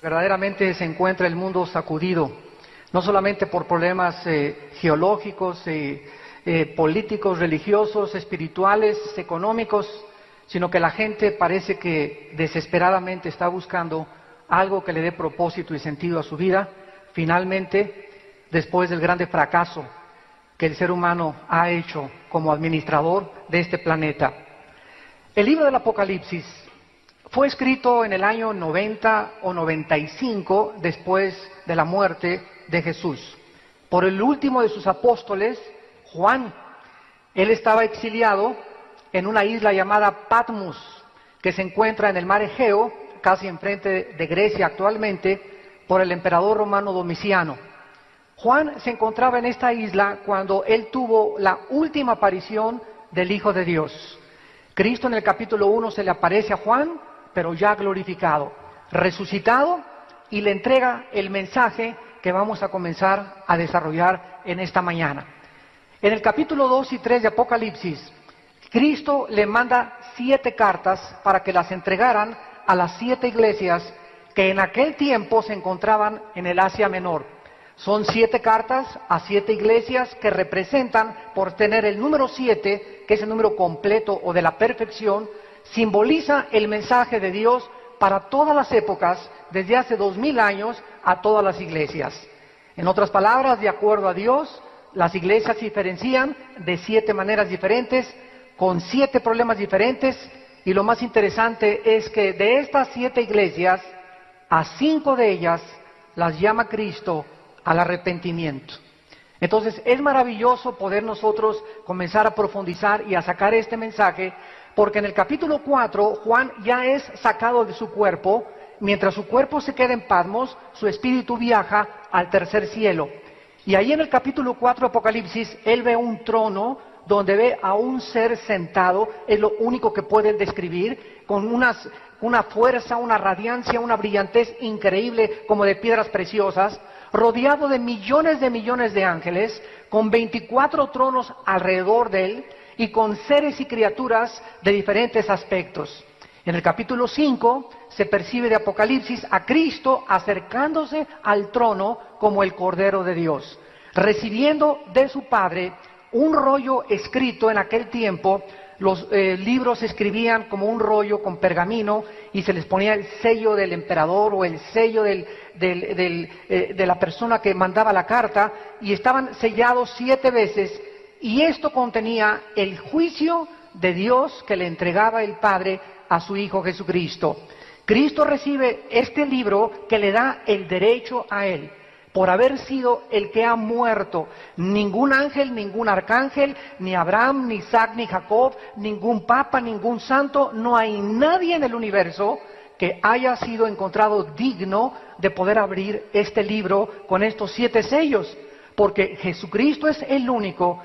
Verdaderamente se encuentra el mundo sacudido, no solamente por problemas geológicos, políticos, religiosos, espirituales, económicos, sino que la gente parece que desesperadamente está buscando algo que le dé propósito y sentido a su vida, finalmente, después del grande fracaso que el ser humano ha hecho como administrador de este planeta. El libro del Apocalipsis fue escrito en el año 90 o 95 después de la muerte de Jesús, por el último de sus apóstoles, Juan. Él estaba exiliado en una isla llamada Patmos, que se encuentra en el mar Egeo, casi enfrente de Grecia actualmente, por el emperador romano Domiciano. Juan se encontraba en esta isla cuando él tuvo la última aparición del Hijo de Dios. Cristo en el capítulo 1 se le aparece a Juan, pero ya glorificado, resucitado, y le entrega el mensaje que vamos a comenzar a desarrollar en esta mañana. En el capítulo 2 y 3 de Apocalipsis, Cristo le manda 7 cartas para que las entregaran a las 7 iglesias que en aquel tiempo se encontraban en el Asia Menor. Son 7 cartas a 7 iglesias que representan, por tener el número 7, que es el número completo o de la perfección, simboliza el mensaje de Dios para todas las épocas, desde hace 2000 años a todas las iglesias. En otras palabras, de acuerdo a Dios, las iglesias se diferencian de 7 maneras diferentes, con 7 problemas diferentes, y lo más interesante es que de estas 7 iglesias, a 5 de ellas las llama Cristo al arrepentimiento. Entonces es maravilloso poder nosotros comenzar a profundizar y a sacar este mensaje, porque en el capítulo 4 Juan ya es sacado de su cuerpo. Mientras su cuerpo se queda en Patmos, su espíritu viaja al tercer cielo. Y ahí en el capítulo 4 de Apocalipsis, él ve un trono donde ve a un ser sentado, es lo único que puede describir, con una fuerza, una radiancia, una brillantez increíble, como de piedras preciosas, rodeado de millones de ángeles, con 24 tronos alrededor de él, y con seres y criaturas de diferentes aspectos. En el capítulo 5 se percibe de Apocalipsis a Cristo acercándose al trono como el Cordero de Dios, recibiendo de su Padre un rollo escrito. En aquel tiempo los libros se escribían como un rollo con pergamino y se les ponía el sello del emperador o el sello de la persona que mandaba la carta, y estaban sellados 7 veces, y esto contenía el juicio de Dios que le entregaba el Padre a su Hijo Jesucristo. Cristo recibe este libro que le da el derecho a él, por haber sido el que ha muerto. Ningún ángel, ningún arcángel, ni Abraham, ni Isaac, ni Jacob, ningún papa, ningún santo, no hay nadie en el universo que haya sido encontrado digno de poder abrir este libro con estos 7 sellos. Porque Jesucristo es el único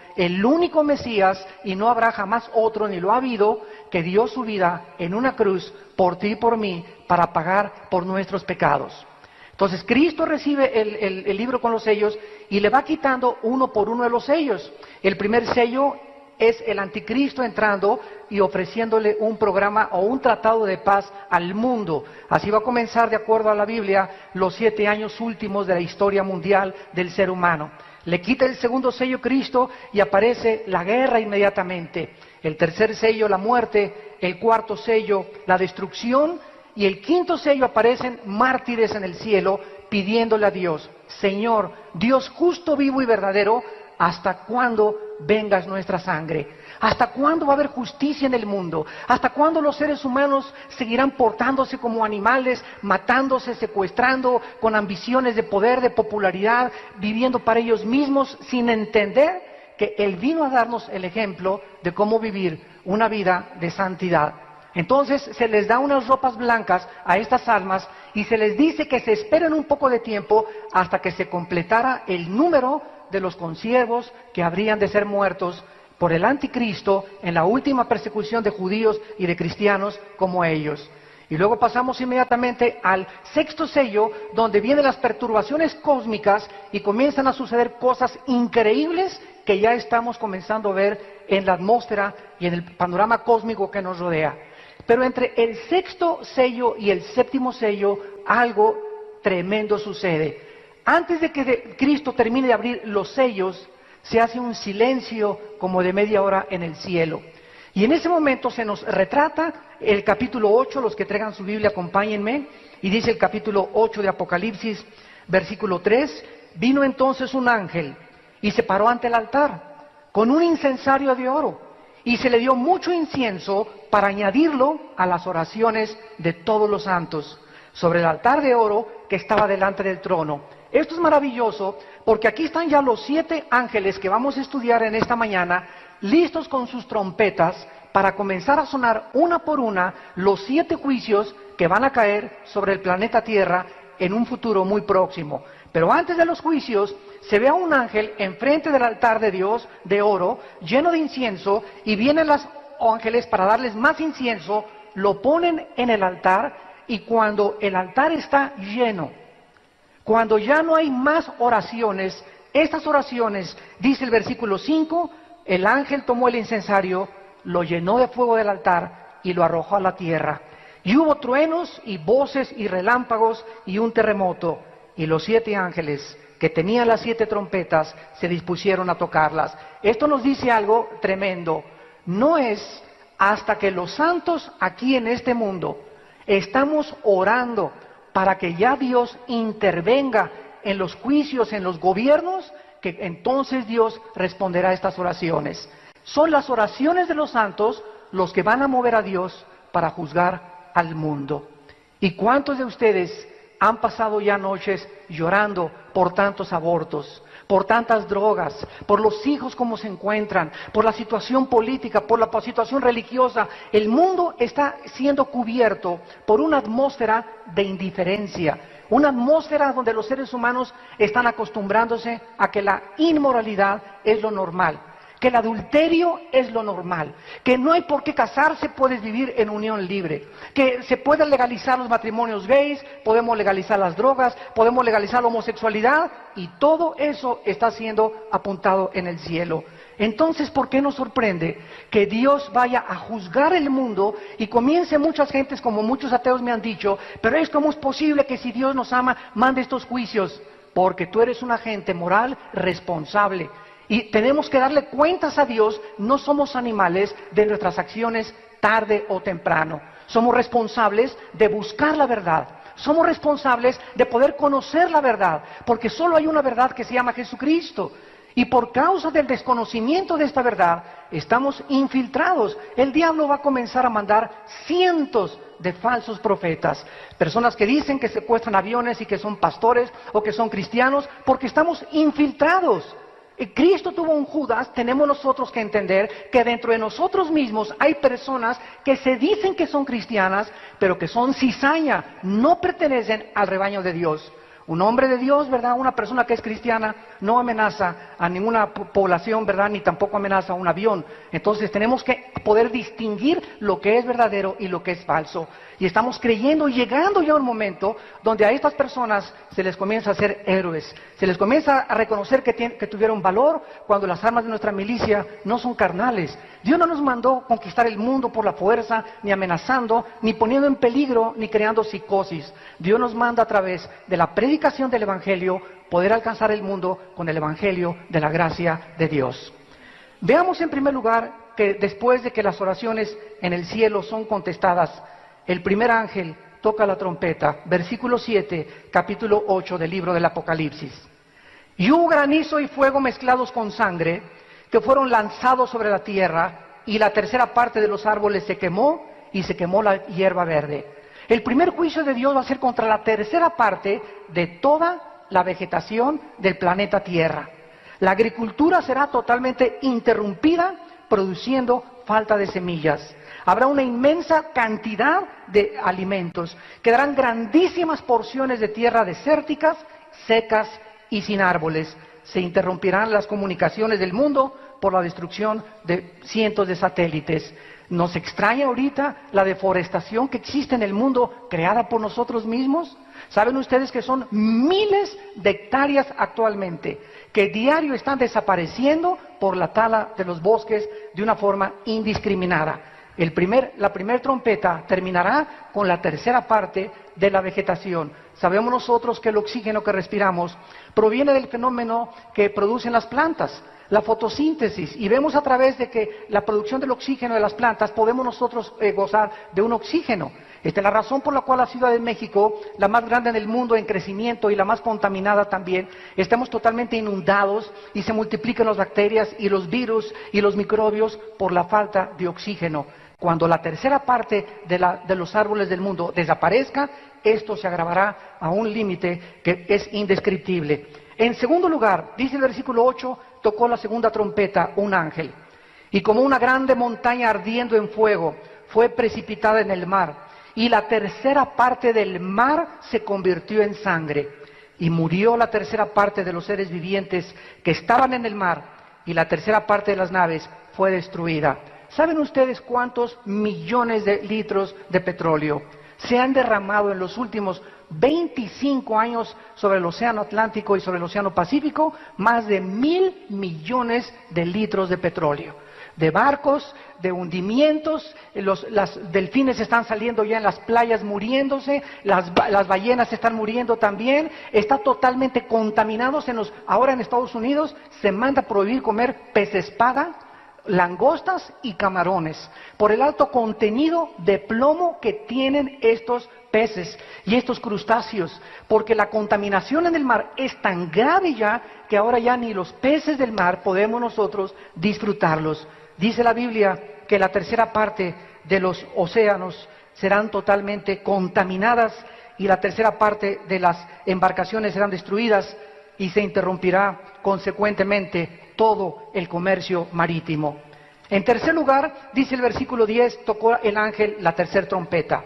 Mesías, y no habrá jamás otro, ni lo ha habido, que dio su vida en una cruz por ti y por mí, para pagar por nuestros pecados. Entonces Cristo recibe el libro con los sellos y le va quitando uno por uno de los sellos. El primer sello es el anticristo entrando y ofreciéndole un programa o un tratado de paz al mundo. Así va a comenzar, de acuerdo a la Biblia, los 7 años últimos de la historia mundial del ser humano. Le quita el segundo sello Cristo y aparece la guerra inmediatamente. El tercer sello, la muerte. El cuarto sello, la destrucción. Y el quinto sello, aparecen mártires en el cielo pidiéndole a Dios: Señor, Dios justo, vivo y verdadero, ¿hasta cuándo vengas nuestra sangre? ¿Hasta cuándo va a haber justicia en el mundo? ¿Hasta cuándo los seres humanos seguirán portándose como animales, matándose, secuestrando, con ambiciones de poder, de popularidad, viviendo para ellos mismos, sin entender que Él vino a darnos el ejemplo de cómo vivir una vida de santidad? Entonces se les da unas ropas blancas a estas almas y se les dice que se esperen un poco de tiempo hasta que se completara el número de los consiervos que habrían de ser muertos por el anticristo en la última persecución de judíos y de cristianos como ellos. Y luego pasamos inmediatamente al sexto sello, donde vienen las perturbaciones cósmicas y comienzan a suceder cosas increíbles que ya estamos comenzando a ver en la atmósfera y en el panorama cósmico que nos rodea. Pero entre el sexto sello y el séptimo sello, algo tremendo sucede. Antes de que Cristo termine de abrir los sellos, se hace un silencio como de media hora en el cielo. Y en ese momento se nos retrata el capítulo 8, los que traigan su Biblia acompáñenme, y dice el capítulo 8 de Apocalipsis, versículo 3, vino entonces un ángel y se paró ante el altar con un incensario de oro, y se le dio mucho incienso para añadirlo a las oraciones de todos los santos, sobre el altar de oro que estaba delante del trono. Esto es maravilloso, porque aquí están ya los 7 ángeles que vamos a estudiar en esta mañana, listos con sus trompetas, para comenzar a sonar una por una los 7 juicios que van a caer sobre el planeta Tierra en un futuro muy próximo. Pero antes de los juicios, se ve a un ángel enfrente del altar de Dios, de oro, lleno de incienso, y vienen los ángeles para darles más incienso, lo ponen en el altar, y cuando el altar está lleno, cuando ya no hay más oraciones, estas oraciones, dice el versículo 5, el ángel tomó el incensario, lo llenó de fuego del altar y lo arrojó a la tierra. Y hubo truenos y voces y relámpagos y un terremoto, y los 7 ángeles que tenían las 7 trompetas se dispusieron a tocarlas. Esto nos dice algo tremendo. No es hasta que los santos aquí en este mundo estamos orando para que ya Dios intervenga en los juicios, en los gobiernos, que entonces Dios responderá a estas oraciones. Son las oraciones de los santos los que van a mover a Dios para juzgar al mundo. ¿Y cuántos de ustedes han pasado ya noches llorando por tantos abortos, por tantas drogas, por los hijos como se encuentran, por la situación política, por la situación religiosa? El mundo está siendo cubierto por una atmósfera de indiferencia, una atmósfera donde los seres humanos están acostumbrándose a que la inmoralidad es lo normal, que el adulterio es lo normal, que no hay por qué casarse, puedes vivir en unión libre, que se pueden legalizar los matrimonios gays, podemos legalizar las drogas, podemos legalizar la homosexualidad, y todo eso está siendo apuntado en el cielo. Entonces, ¿por qué nos sorprende que Dios vaya a juzgar el mundo y comience muchas gentes, como muchos ateos me han dicho, pero ¿cómo es posible que si Dios nos ama, mande estos juicios? Porque tú eres un agente moral responsable. Y tenemos que darle cuentas a Dios, no somos animales de nuestras acciones tarde o temprano. Somos responsables de buscar la verdad. Somos responsables de poder conocer la verdad, porque solo hay una verdad que se llama Jesucristo. Y por causa del desconocimiento de esta verdad, estamos infiltrados. El diablo va a comenzar a mandar cientos de falsos profetas, personas que dicen que secuestran aviones y que son pastores o que son cristianos, porque estamos infiltrados. Cristo tuvo un Judas, tenemos nosotros que entender que dentro de nosotros mismos hay personas que se dicen que son cristianas, pero que son cizaña, no pertenecen al rebaño de Dios. Un hombre de Dios, ¿verdad? Una persona que es cristiana no amenaza a ninguna población, ¿verdad? Ni tampoco amenaza a un avión. Entonces tenemos que poder distinguir lo que es verdadero y lo que es falso. Y estamos creyendo, llegando ya a un momento donde a estas personas se les comienza a hacer héroes. Se les comienza a reconocer que tuvieron valor cuando las armas de nuestra milicia no son carnales. Dios no nos mandó conquistar el mundo por la fuerza, ni amenazando, ni poniendo en peligro, ni creando psicosis. Dios nos manda a través de la predicación del Evangelio poder alcanzar el mundo con el Evangelio de la gracia de Dios. Veamos en primer lugar que después de que las oraciones en el cielo son contestadas, el primer ángel toca la trompeta, versículo 7, capítulo 8 del libro del Apocalipsis. Y hubo granizo y fuego mezclados con sangre, que fueron lanzados sobre la tierra, y la tercera parte de los árboles se quemó, y se quemó la hierba verde. El primer juicio de Dios va a ser contra la tercera parte de toda la vegetación del planeta Tierra. La agricultura será totalmente interrumpida, produciendo falta de semillas. Habrá una inmensa cantidad de alimentos. Quedarán grandísimas porciones de tierra desérticas, secas y sin árboles. Se interrumpirán las comunicaciones del mundo por la destrucción de cientos de satélites. ¿Nos extraña ahorita la deforestación que existe en el mundo creada por nosotros mismos? ¿Saben ustedes que son miles de hectáreas actualmente que diario están desapareciendo por la tala de los bosques de una forma indiscriminada? La primera trompeta terminará con la tercera parte de la vegetación. Sabemos nosotros que el oxígeno que respiramos proviene del fenómeno que producen las plantas, la fotosíntesis, y vemos a través de que la producción del oxígeno de las plantas podemos nosotros gozar de un oxígeno. Esta es la razón por la cual la Ciudad de México, la más grande en el mundo en crecimiento y la más contaminada también, estamos totalmente inundados y se multiplican las bacterias y los virus y los microbios por la falta de oxígeno. Cuando la tercera parte de los árboles del mundo desaparezca, esto se agravará a un límite que es indescriptible. En segundo lugar, dice el versículo 8, tocó la segunda trompeta un ángel, y como una grande montaña ardiendo en fuego, fue precipitada en el mar, y la tercera parte del mar se convirtió en sangre, y murió la tercera parte de los seres vivientes que estaban en el mar, y la tercera parte de las naves fue destruida. ¿Saben ustedes cuántos millones de litros de petróleo se han derramado en los últimos 25 años sobre el océano Atlántico y sobre el océano Pacífico? Más de 1.000 millones de litros de petróleo. De barcos, de hundimientos, las delfines están saliendo ya en las playas muriéndose, las ballenas están muriendo también, está totalmente contaminado. Ahora en Estados Unidos se manda a prohibir comer pez espada, langostas y camarones, por el alto contenido de plomo que tienen estos peces y estos crustáceos, porque la contaminación en el mar es tan grave ya que ahora ya ni los peces del mar podemos nosotros disfrutarlos. Dice la Biblia que la tercera parte de los océanos serán totalmente contaminadas y la tercera parte de las embarcaciones serán destruidas y se interrumpirá consecuentemente todo el comercio marítimo. En tercer lugar, dice el versículo 10, tocó el ángel la tercera trompeta,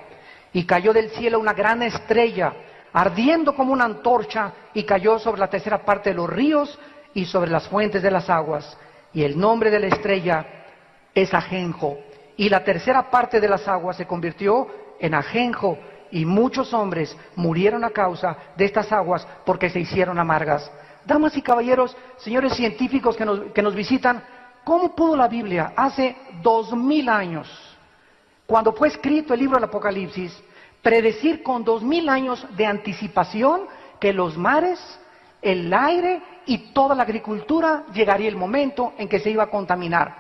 y cayó del cielo una gran estrella, ardiendo como una antorcha, y cayó sobre la tercera parte de los ríos y sobre las fuentes de las aguas. Y el nombre de la estrella es ajenjo, y la tercera parte de las aguas se convirtió en ajenjo, y muchos hombres murieron a causa de estas aguas porque se hicieron amargas. Damas y caballeros, señores científicos que nos visitan, ¿cómo pudo la Biblia hace 2000 años, cuando fue escrito el libro del Apocalipsis, predecir con 2000 años de anticipación que los mares, el aire y toda la agricultura llegaría el momento en que se iba a contaminar?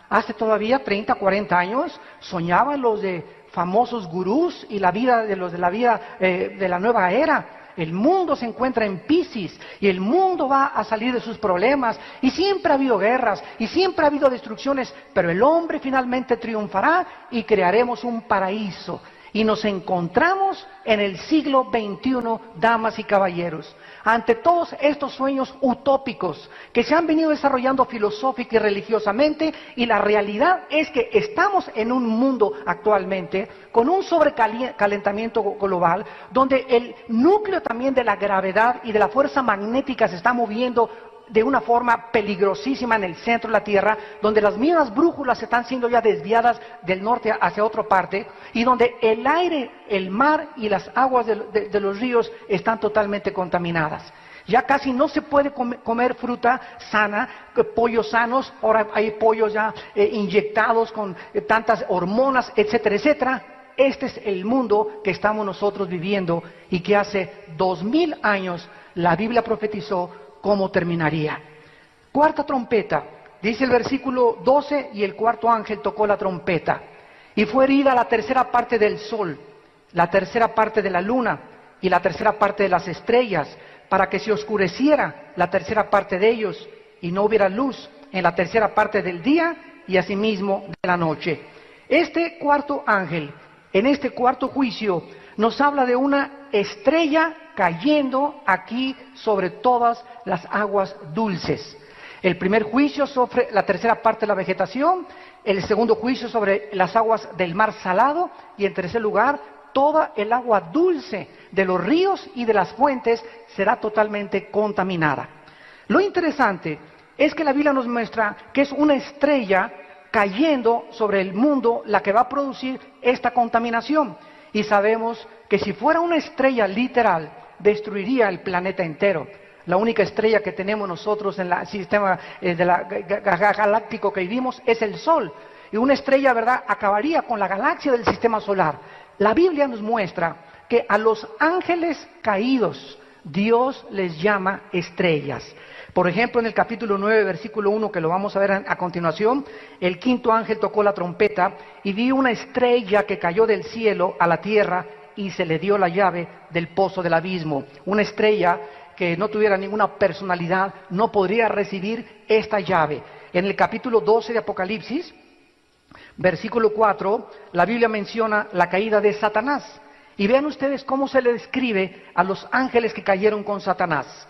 Hace todavía 30, 40 años soñaban los de famosos gurús y la vida de los de la vida de la nueva era. El mundo se encuentra en Piscis y el mundo va a salir de sus problemas, y siempre ha habido guerras y siempre ha habido destrucciones, pero el hombre finalmente triunfará y crearemos un paraíso. Y nos encontramos en el siglo XXI, damas y caballeros, ante todos estos sueños utópicos que se han venido desarrollando filosófica y religiosamente, y la realidad es que estamos en un mundo actualmente con un sobrecalentamiento global, donde el núcleo también de la gravedad y de la fuerza magnética se está moviendo de una forma peligrosísima en el centro de la Tierra, donde las mismas brújulas están siendo ya desviadas del norte hacia otra parte, y donde el aire, el mar y las aguas de los ríos están totalmente contaminadas. Ya casi no se puede comer fruta sana, pollos sanos, ahora hay pollos ya inyectados con tantas hormonas, etcétera, etcétera. Este es el mundo que estamos nosotros viviendo y que hace 2000 años la Biblia profetizó cómo terminaría. Cuarta trompeta, dice el versículo 12, y el cuarto ángel tocó la trompeta, y fue herida la tercera parte del sol, la tercera parte de la luna, y la tercera parte de las estrellas, para que se oscureciera la tercera parte de ellos, y no hubiera luz en la tercera parte del día, y asimismo de la noche. Este cuarto ángel, en este cuarto juicio, nos habla de una estrella cayendo aquí sobre todas las aguas dulces. El primer juicio sobre la tercera parte de la vegetación, el segundo juicio sobre las aguas del mar salado, y en tercer lugar, toda el agua dulce de los ríos y de las fuentes será totalmente contaminada. Lo interesante es que la Biblia nos muestra que es una estrella cayendo sobre el mundo la que va a producir esta contaminación. Y sabemos que si fuera una estrella literal, destruiría el planeta entero. La única estrella que tenemos nosotros en el sistema galáctico que vivimos es el Sol. y una estrella, ¿verdad?, acabaría con la galaxia del sistema solar. La Biblia nos muestra que a los ángeles caídos Dios les llama estrellas. Por ejemplo, en el capítulo 9, versículo 1, que lo vamos a ver a continuación, el quinto ángel tocó la trompeta y vi una estrella que cayó del cielo a la tierra y se le dio la llave del pozo del abismo. Una estrella que no tuviera ninguna personalidad no podría recibir esta llave. En el capítulo 12 de Apocalipsis, versículo 4, la Biblia menciona la caída de Satanás. Y vean ustedes cómo se le describe a los ángeles que cayeron con Satanás.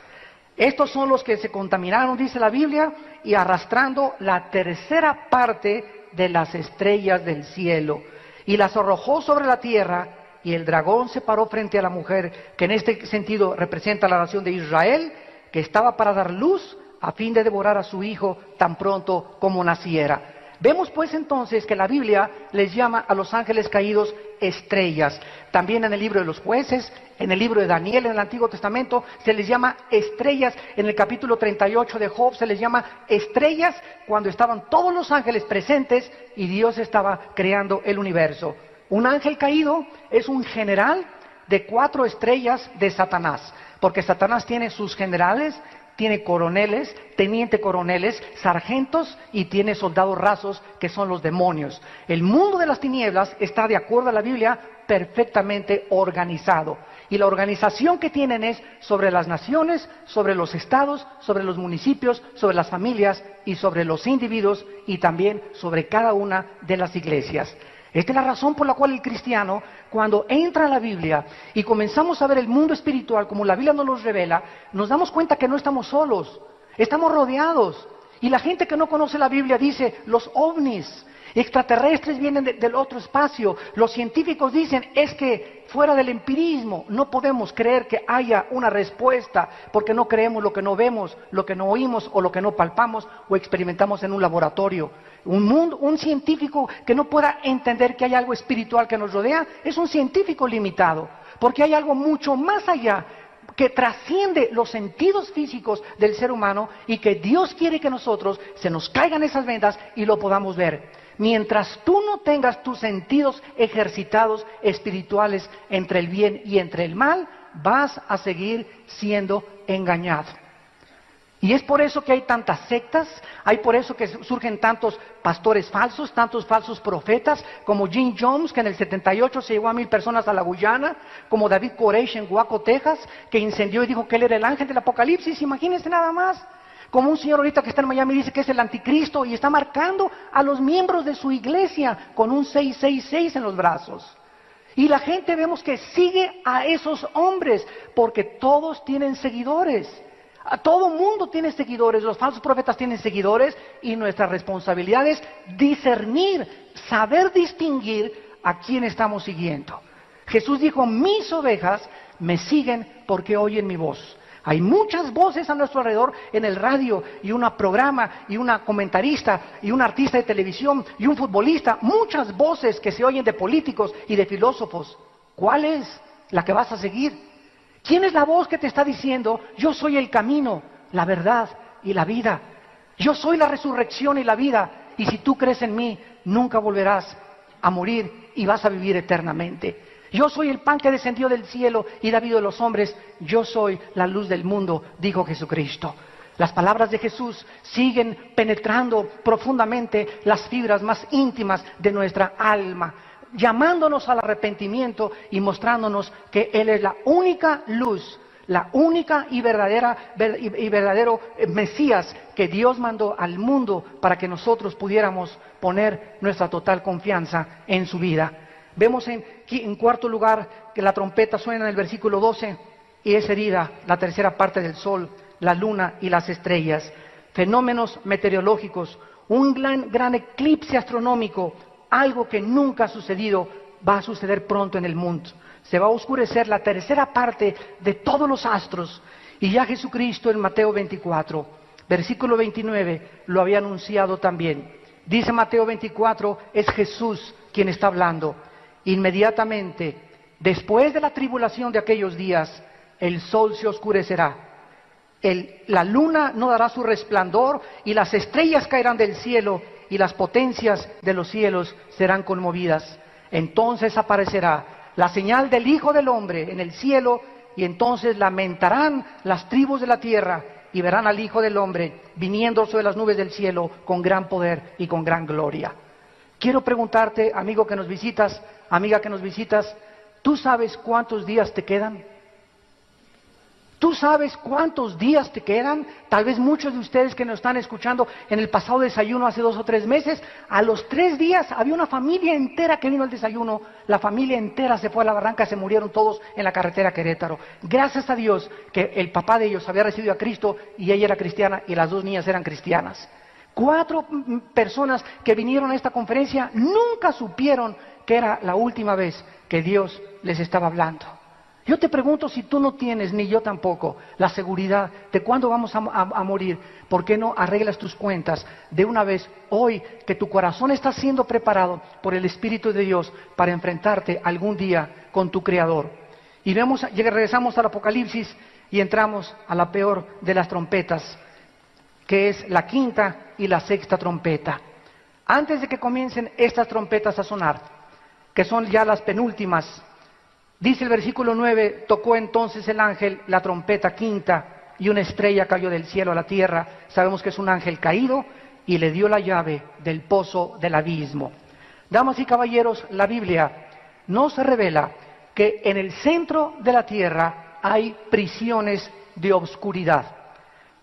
Estos son los que se contaminaron, dice la Biblia, y arrastrando la tercera parte de las estrellas del cielo, y las arrojó sobre la tierra, y el dragón se paró frente a la mujer, que en este sentido representa la nación de Israel, que estaba para dar luz a fin de devorar a su hijo tan pronto como naciera. Vemos pues entonces que la Biblia les llama a los ángeles caídos estrellas. También en el libro de los jueces, en el libro de Daniel, en el Antiguo Testamento, se les llama estrellas. En el capítulo 38 de Job se les llama estrellas cuando estaban todos los ángeles presentes y Dios estaba creando el universo. Un ángel caído es un general de 4 estrellas de Satanás, porque Satanás tiene sus generales, tiene coroneles, teniente coroneles, sargentos y tiene soldados rasos que son los demonios. El mundo de las tinieblas está, de acuerdo a la Biblia, perfectamente organizado. Y la organización que tienen es sobre las naciones, sobre los estados, sobre los municipios, sobre las familias y sobre los individuos y también sobre cada una de las iglesias. Esta es la razón por la cual el cristiano, cuando entra a la Biblia y comenzamos a ver el mundo espiritual como la Biblia nos lo revela, nos damos cuenta que no estamos solos, estamos rodeados. Y la gente que no conoce la Biblia dice, los ovnis, extraterrestres vienen del otro espacio. Los científicos dicen, es que fuera del empirismo no podemos creer que haya una respuesta, porque no creemos lo que no vemos, lo que no oímos o lo que no palpamos o experimentamos en un laboratorio. Un científico que no pueda entender que hay algo espiritual que nos rodea es un científico limitado, porque hay algo mucho más allá que trasciende los sentidos físicos del ser humano y que Dios quiere que nosotros se nos caigan esas vendas y lo podamos ver. Mientras tú no tengas tus sentidos ejercitados espirituales entre el bien y entre el mal, vas a seguir siendo engañado. Y es por eso que hay tantas sectas, hay por eso que surgen tantos pastores falsos, tantos falsos profetas, como Jim Jones, que en el 78 se llevó a 1000 personas a la Guyana, como David Koresh en Waco, Texas, que incendió y dijo que él era el ángel del Apocalipsis, imagínense nada más. Como un señor ahorita que está en Miami dice que es el anticristo y está marcando a los miembros de su iglesia con un 666 en los brazos. Y la gente vemos que sigue a esos hombres porque todos tienen seguidores. Todo mundo tiene seguidores, los falsos profetas tienen seguidores y nuestra responsabilidad es discernir, saber distinguir a quién estamos siguiendo. Jesús dijo, mis ovejas me siguen porque oyen mi voz. Hay muchas voces a nuestro alrededor en el radio y un programa y una comentarista y un artista de televisión y un futbolista, muchas voces que se oyen de políticos y de filósofos. ¿Cuál es la que vas a seguir? ¿Quién es la voz que te está diciendo, yo soy el camino, la verdad y la vida? Yo soy la resurrección y la vida, y si tú crees en mí, nunca volverás a morir y vas a vivir eternamente. Yo soy el pan que descendió del cielo y da vida a los hombres, yo soy la luz del mundo, dijo Jesucristo. Las palabras de Jesús siguen penetrando profundamente las fibras más íntimas de nuestra alma, llamándonos al arrepentimiento y mostrándonos que Él es la única luz, la única y verdadero Mesías que Dios mandó al mundo para que nosotros pudiéramos poner nuestra total confianza en su vida. Vemos en cuarto lugar que la trompeta suena en el versículo 12 y es herida la tercera parte del sol, la luna y las estrellas. Fenómenos meteorológicos, un gran eclipse astronómico, algo que nunca ha sucedido, va a suceder pronto en el mundo. Se va a oscurecer la tercera parte de todos los astros. Y ya Jesucristo en Mateo 24, versículo 29, lo había anunciado también. Dice Mateo 24, es Jesús quien está hablando. Inmediatamente, después de la tribulación de aquellos días, el sol se oscurecerá. La luna no dará su resplandor y las estrellas caerán del cielo y las potencias de los cielos serán conmovidas. Entonces aparecerá la señal del Hijo del Hombre en el cielo, y entonces lamentarán las tribus de la tierra y verán al Hijo del Hombre viniendo sobre las nubes del cielo con gran poder y con gran gloria. Quiero preguntarte, amigo que nos visitas, amiga que nos visitas, ¿tú sabes cuántos días te quedan? ¿Tú sabes cuántos días te quedan? Tal vez muchos de ustedes que nos están escuchando en el pasado desayuno hace 2 o 3 meses, a los 3 días había una familia entera que vino al desayuno, la familia entera se fue a la barranca, se murieron todos en la carretera Querétaro. Gracias a Dios que el papá de ellos había recibido a Cristo y ella era cristiana y las 2 niñas eran cristianas. 4 personas que vinieron a esta conferencia nunca supieron que era la última vez que Dios les estaba hablando. Yo te pregunto, si tú no tienes, ni yo tampoco, la seguridad de cuándo vamos a morir, ¿por qué no arreglas tus cuentas de una vez hoy, que tu corazón está siendo preparado por el Espíritu de Dios para enfrentarte algún día con tu Creador? Y regresamos al Apocalipsis y entramos a la peor de las trompetas, que es la 5ª y la 6ª trompeta. Antes de que comiencen estas trompetas a sonar, que son ya las penúltimas, dice el versículo 9, tocó entonces el ángel la trompeta 5ª y una estrella cayó del cielo a la tierra. Sabemos que es un ángel caído y le dio la llave del pozo del abismo. Damas y caballeros, la Biblia nos revela que en el centro de la tierra hay prisiones de obscuridad.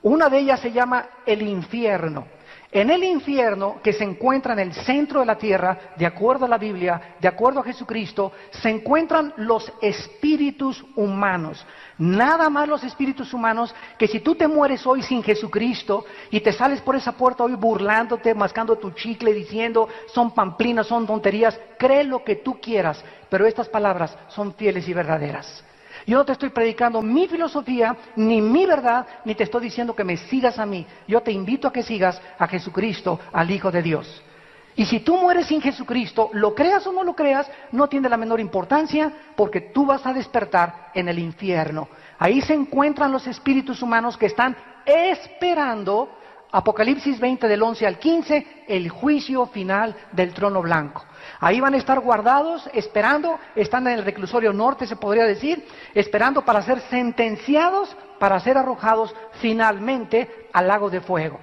Una de ellas se llama el infierno. En el infierno, que se encuentra en el centro de la tierra, de acuerdo a la Biblia, de acuerdo a Jesucristo, se encuentran los espíritus humanos. Nada más los espíritus humanos, que si tú te mueres hoy sin Jesucristo y te sales por esa puerta hoy burlándote, mascando tu chicle, diciendo son pamplinas, son tonterías, cree lo que tú quieras, pero estas palabras son fieles y verdaderas. Yo no te estoy predicando mi filosofía, ni mi verdad, ni te estoy diciendo que me sigas a mí. Yo te invito a que sigas a Jesucristo, al Hijo de Dios. Y si tú mueres sin Jesucristo, lo creas o no lo creas, no tiene la menor importancia, porque tú vas a despertar en el infierno. Ahí se encuentran los espíritus humanos que están esperando, Apocalipsis 20 del 11 al 15, el juicio final del trono blanco. Ahí van a estar guardados, esperando, están en el reclusorio norte, se podría decir, esperando para ser sentenciados, para ser arrojados finalmente al lago de fuego.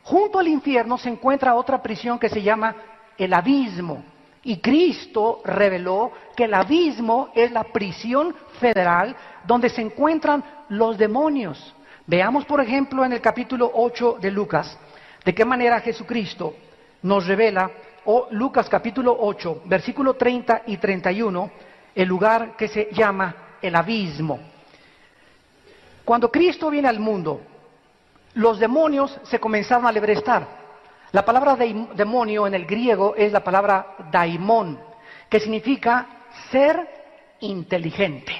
Junto al infierno se encuentra otra prisión que se llama el abismo. Y Cristo reveló que el abismo es la prisión federal donde se encuentran los demonios. Veamos, por ejemplo, en el capítulo 8 de Lucas, de qué manera Jesucristo nos revela, Lucas capítulo 8, versículo 30 y 31, el lugar que se llama el abismo. Cuando Cristo viene al mundo, los demonios se comenzaron a lebrestar. La palabra demonio en el griego es la palabra daimon, que significa ser inteligente.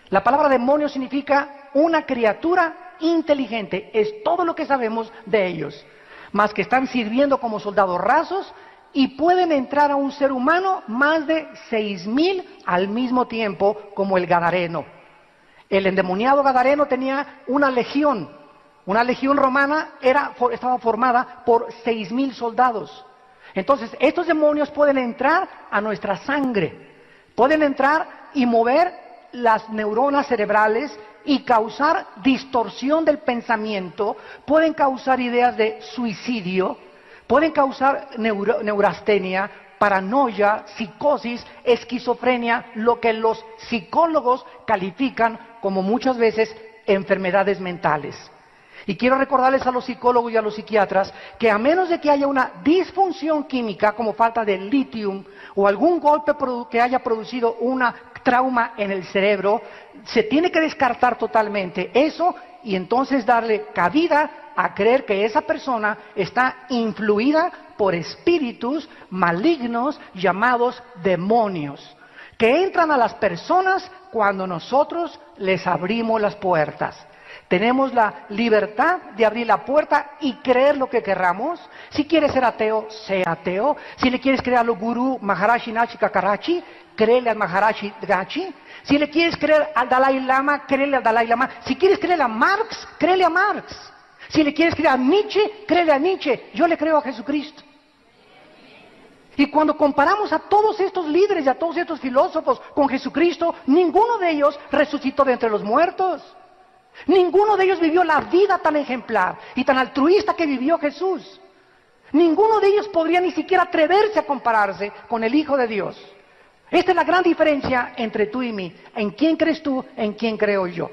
La palabra demonio significa una criatura inteligente, es todo lo que sabemos de ellos, más que están sirviendo como soldados rasos y pueden entrar a un ser humano más de 6,000 al mismo tiempo, como el gadareno. El endemoniado gadareno tenía una legión romana, estaba formada por 6,000 soldados. Entonces, estos demonios pueden entrar a nuestra sangre, pueden entrar y mover las neuronas cerebrales y causar distorsión del pensamiento, pueden causar ideas de suicidio, pueden causar neurastenia, paranoia, psicosis, esquizofrenia, lo que los psicólogos califican como muchas veces enfermedades mentales. Y quiero recordarles a los psicólogos y a los psiquiatras que a menos de que haya una disfunción química como falta de litio o algún golpe que haya producido una trauma en el cerebro, se tiene que descartar totalmente eso y entonces darle cabida a creer que esa persona está influida por espíritus malignos llamados demonios, que entran a las personas cuando nosotros les abrimos las puertas. Tenemos la libertad de abrir la puerta y creer lo que querramos. Si quieres ser ateo, sé ateo. Si le quieres creer a los gurú Maharaji Nachi Kakarachi, créele al Maharaji Gachi. Si le quieres creer al Dalai Lama, créele al Dalai Lama. Si quieres creer a Marx, créele a Marx. Si le quieres creer a Nietzsche, créele a Nietzsche. Yo le creo a Jesucristo. Y cuando comparamos a todos estos líderes y a todos estos filósofos con Jesucristo, ninguno de ellos resucitó de entre los muertos. Ninguno de ellos vivió la vida tan ejemplar y tan altruista que vivió Jesús. Ninguno de ellos podría ni siquiera atreverse a compararse con el Hijo de Dios. Esta es la gran diferencia entre tú y mí. ¿En quién crees tú? ¿En quién creo yo?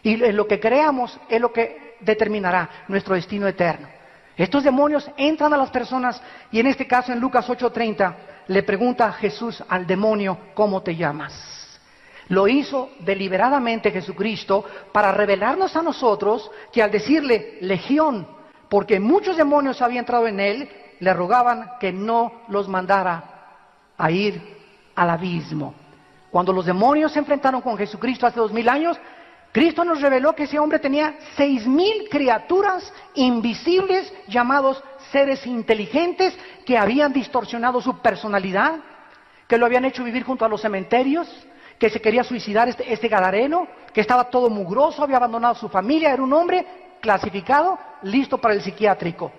Y en lo que creamos es lo que determinará nuestro destino eterno. Estos demonios entran a las personas y en este caso en Lucas 8:30 le pregunta a Jesús al demonio, ¿cómo te llamas? Lo hizo deliberadamente Jesucristo para revelarnos a nosotros que al decirle Legión, porque muchos demonios habían entrado en él, le rogaban que no los mandara a ir al abismo. Cuando los demonios se enfrentaron con Jesucristo hace 2000 años, Cristo nos reveló que ese hombre tenía 6000 criaturas invisibles llamados seres inteligentes que habían distorsionado su personalidad, que lo habían hecho vivir junto a los cementerios, que se quería suicidar este gadareno, que estaba todo mugroso, había abandonado su familia, era un hombre clasificado, listo para el psiquiátrico.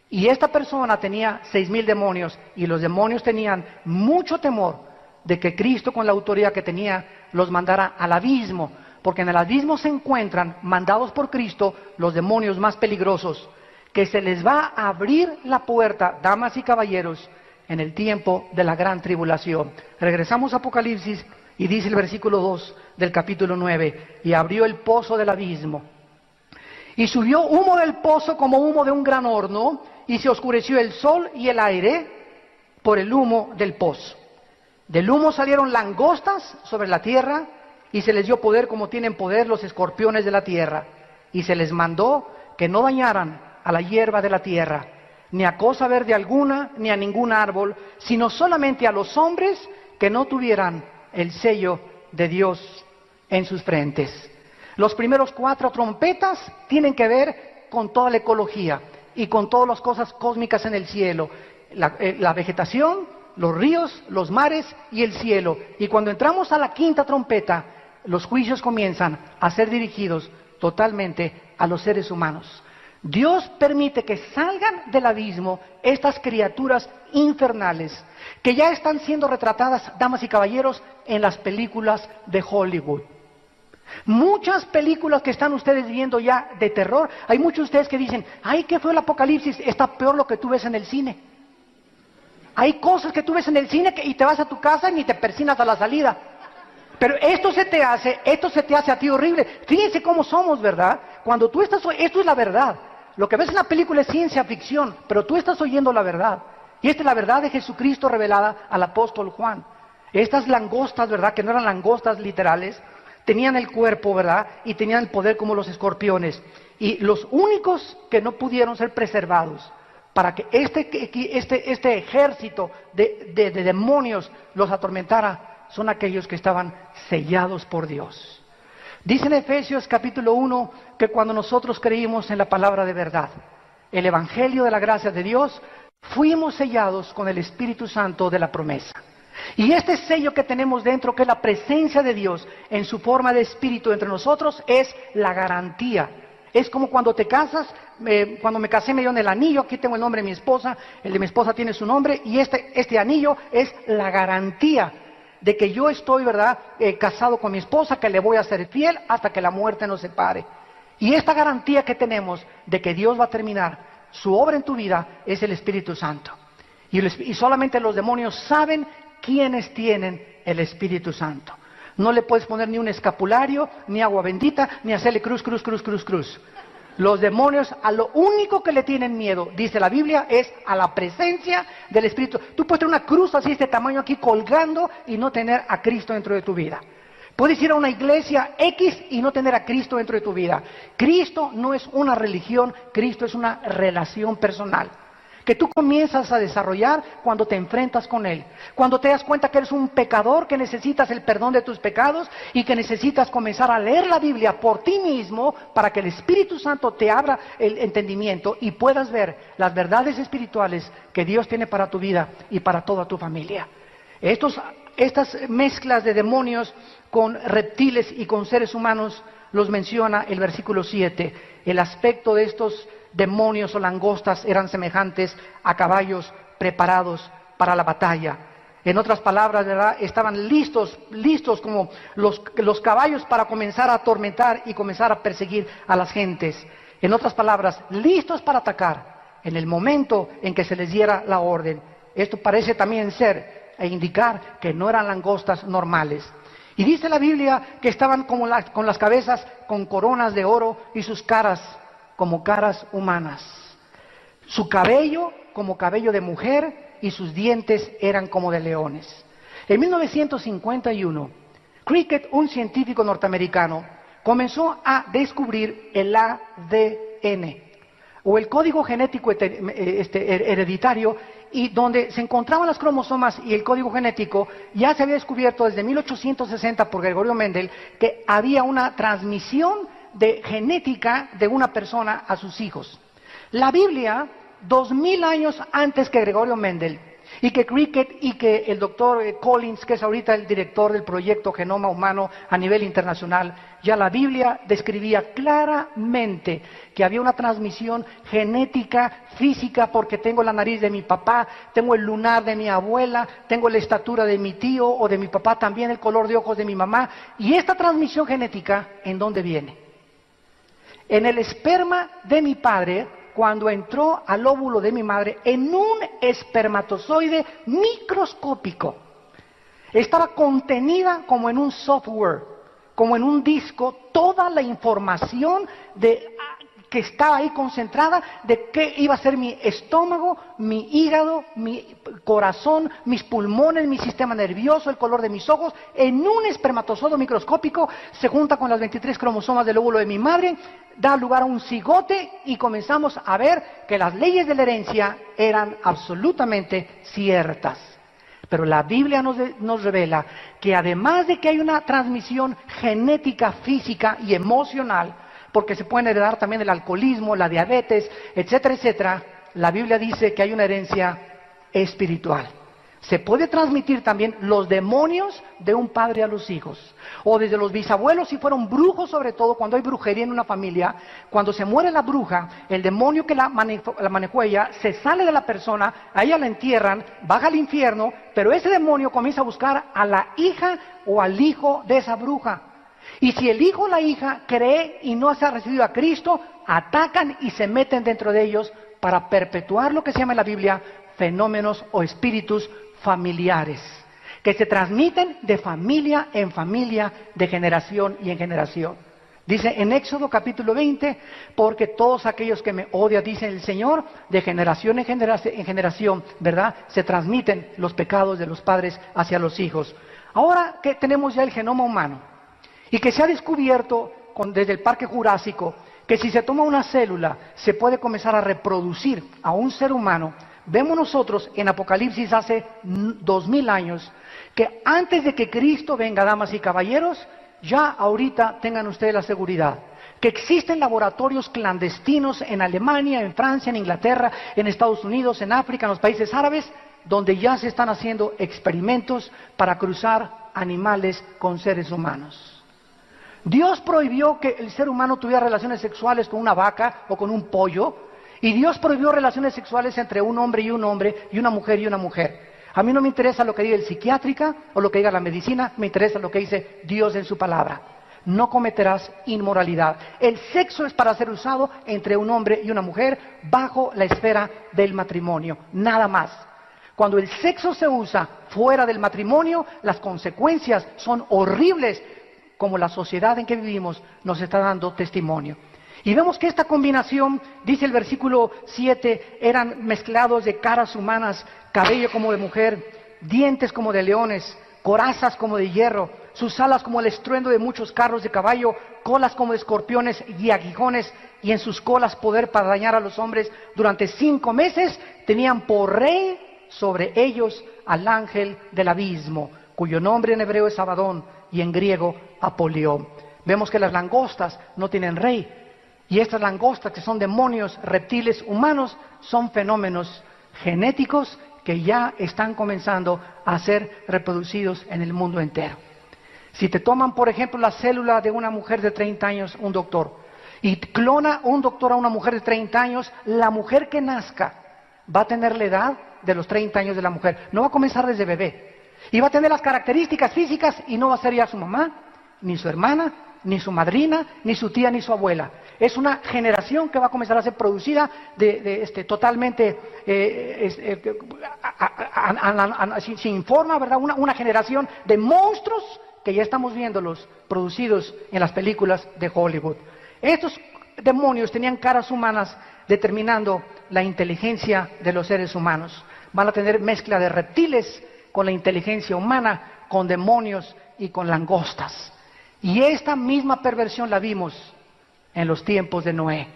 Y esta persona tenía 6000 demonios y los demonios tenían mucho temor de que Cristo con la autoridad que tenía los mandara al abismo, porque en el abismo se encuentran, mandados por Cristo, los demonios más peligrosos, que se les va a abrir la puerta, damas y caballeros, en el tiempo de la gran tribulación. Regresamos a Apocalipsis y dice el versículo 2 del capítulo 9, y abrió el pozo del abismo, y subió humo del pozo como humo de un gran horno, y se oscureció el sol y el aire por el humo del pozo. Del humo salieron langostas sobre la tierra, y se les dio poder como tienen poder los escorpiones de la tierra. Y se les mandó que no dañaran a la hierba de la tierra, ni a cosa verde alguna, ni a ningún árbol, sino solamente a los hombres que no tuvieran el sello de Dios en sus frentes. Los primeros 4 trompetas tienen que ver con toda la ecología y con todas las cosas cósmicas en el cielo, la vegetación, los ríos, los mares y el cielo. Y cuando entramos a la 5ª trompeta, los juicios comienzan a ser dirigidos totalmente a los seres humanos. Dios permite que salgan del abismo estas criaturas infernales que ya están siendo retratadas, damas y caballeros, en las películas de Hollywood. Muchas películas que están ustedes viendo ya de terror, hay muchos de ustedes que dicen, ay, ¿qué fue el Apocalipsis? Está peor lo que tú ves en el cine. Hay cosas que tú ves en el cine y te vas a tu casa y ni te persinas a la salida. Pero esto se te hace a ti horrible. Fíjense cómo somos, ¿verdad? Cuando tú estás, esto es la verdad. Lo que ves en la película es ciencia ficción, pero tú estás oyendo la verdad. Y esta es la verdad de Jesucristo revelada al apóstol Juan. Estas langostas, ¿verdad? Que no eran langostas literales, tenían el cuerpo, ¿verdad? Y tenían el poder como los escorpiones. Y los únicos que no pudieron ser preservados para que este ejército de demonios los atormentara son aquellos que estaban sellados por Dios. Dice en Efesios capítulo 1 que cuando nosotros creímos en la palabra de verdad, el evangelio de la gracia de Dios, fuimos sellados con el Espíritu Santo de la promesa. Y este sello que tenemos dentro, que es la presencia de Dios en su forma de espíritu entre nosotros, es la garantía. Es como cuando te casas, cuando me casé me dieron el anillo, aquí tengo el nombre de mi esposa, el de mi esposa tiene su nombre, y este anillo es la garantía de que yo estoy, ¿verdad?, casado con mi esposa, que le voy a ser fiel hasta que la muerte nos separe. Y esta garantía que tenemos de que Dios va a terminar su obra en tu vida es el Espíritu Santo. Y solamente los demonios saben quiénes tienen el Espíritu Santo. No le puedes poner ni un escapulario, ni agua bendita, ni hacerle cruz, cruz, cruz, cruz, cruz. Los demonios a lo único que le tienen miedo, dice la Biblia, es a la presencia del Espíritu. Tú puedes tener una cruz así de este tamaño aquí colgando y no tener a Cristo dentro de tu vida. Puedes ir a una iglesia X y no tener a Cristo dentro de tu vida. Cristo no es una religión, Cristo es una relación personal que tú comienzas a desarrollar cuando te enfrentas con Él. Cuando te das cuenta que eres un pecador, que necesitas el perdón de tus pecados y que necesitas comenzar a leer la Biblia por ti mismo para que el Espíritu Santo te abra el entendimiento y puedas ver las verdades espirituales que Dios tiene para tu vida y para toda tu familia. Estas mezclas de demonios con reptiles y con seres humanos los menciona el versículo 7. El aspecto de estos demonios o langostas eran semejantes a caballos preparados para la batalla. En otras palabras, ¿verdad? Estaban listos como los caballos para comenzar a atormentar y comenzar a perseguir a las gentes. En otras palabras, listos para atacar en el momento en que se les diera la orden. Esto parece también ser e indicar que no eran langostas normales. Y dice la Biblia que estaban con las cabezas con coronas de oro y sus caras como caras humanas. Su cabello como cabello de mujer y sus dientes eran como de leones. En 1951, Cricket, un científico norteamericano, comenzó a descubrir el ADN, o el código genético hereditario, y donde se encontraban las cromosomas y el código genético. Ya se había descubierto desde 1860 por Gregorio Mendel que había una transmisión de genética de una persona a sus hijos. La Biblia, 2000 años antes que Gregorio Mendel, y que Cricket y que el doctor Collins, que es ahorita el director del proyecto Genoma Humano a nivel internacional, ya la Biblia describía claramente que había una transmisión genética, física, porque tengo la nariz de mi papá, tengo el lunar de mi abuela, tengo la estatura de mi tío o de mi papá, también el color de ojos de mi mamá. Y esta transmisión genética, ¿en dónde viene? En el esperma de mi padre, cuando entró al óvulo de mi madre, en un espermatozoide microscópico. Estaba contenida como en un software, como en un disco, toda la información que estaba ahí concentrada de qué iba a ser mi estómago, mi hígado, mi corazón, mis pulmones, mi sistema nervioso, el color de mis ojos. En un espermatozoide microscópico se junta con las 23 cromosomas del óvulo de mi madre, da lugar a un cigote y comenzamos a ver que las leyes de la herencia eran absolutamente ciertas. Pero la Biblia nos revela que además de que hay una transmisión genética, física y emocional, porque se pueden heredar también el alcoholismo, la diabetes, etcétera, etcétera, la Biblia dice que hay una herencia espiritual. Se puede transmitir también los demonios de un padre a los hijos, o desde los bisabuelos si fueron brujos, sobre todo cuando hay brujería en una familia. Cuando se muere la bruja, el demonio que la manejó ella se sale de la persona, a ella la entierran, baja al infierno, pero ese demonio comienza a buscar a la hija o al hijo de esa bruja. Y si el hijo o la hija cree y no se ha recibido a Cristo, atacan y se meten dentro de ellos para perpetuar lo que se llama en la Biblia fenómenos o espíritus familiares, que se transmiten de familia en familia, de generación y en generación. Dice en Éxodo capítulo 20, porque todos aquellos que me odian, dice el Señor, de generación en generación, ¿verdad? Se transmiten los pecados de los padres hacia los hijos. Ahora que tenemos ya el genoma humano, y que se ha descubierto desde el Parque Jurásico, que si se toma una célula, se puede comenzar a reproducir a un ser humano. Vemos nosotros en Apocalipsis hace 2000 años, que antes de que Cristo venga, damas y caballeros, ya ahorita tengan ustedes la seguridad, que existen laboratorios clandestinos en Alemania, en Francia, en Inglaterra, en Estados Unidos, en África, en los países árabes, donde ya se están haciendo experimentos para cruzar animales con seres humanos. Dios prohibió que el ser humano tuviera relaciones sexuales con una vaca o con un pollo, y Dios prohibió relaciones sexuales entre un hombre y una mujer y una mujer. A mí no me interesa lo que diga el psiquiátrica o lo que diga la medicina, me interesa lo que dice Dios en su palabra. No cometerás inmoralidad. El sexo es para ser usado entre un hombre y una mujer bajo la esfera del matrimonio, nada más. Cuando el sexo se usa fuera del matrimonio, las consecuencias son horribles, como la sociedad en que vivimos nos está dando testimonio. Y vemos que esta combinación, dice el versículo 7, eran mezclados de caras humanas, cabello como de mujer, dientes como de leones, corazas como de hierro, sus alas como el estruendo de muchos carros de caballo, colas como de escorpiones y aguijones, y en sus colas poder para dañar a los hombres. Durante 5 meses tenían por rey sobre ellos al ángel del abismo, cuyo nombre en hebreo es Abadón y en griego Apolión. Vemos que las langostas no tienen rey. Y estas langostas, que son demonios, reptiles, humanos, son fenómenos genéticos que ya están comenzando a ser reproducidos en el mundo entero. Si te toman, por ejemplo, la célula de una mujer de 30 años, un doctor, y clona un doctor a una mujer de 30 años, la mujer que nazca va a tener la edad de los 30 años de la mujer. No va a comenzar desde bebé. Y va a tener las características físicas y no va a ser ya su mamá, ni su hermana, ni su madrina, ni su tía, ni su abuela. Es una generación que va a comenzar a ser producida totalmente sin forma, ¿verdad? Una generación de monstruos que ya estamos viéndolos producidos en las películas de Hollywood. Estos demonios tenían caras humanas determinando la inteligencia de los seres humanos. Van a tener mezcla de reptiles con la inteligencia humana, con demonios y con langostas. Y esta misma perversión la vimos en los tiempos de Noé.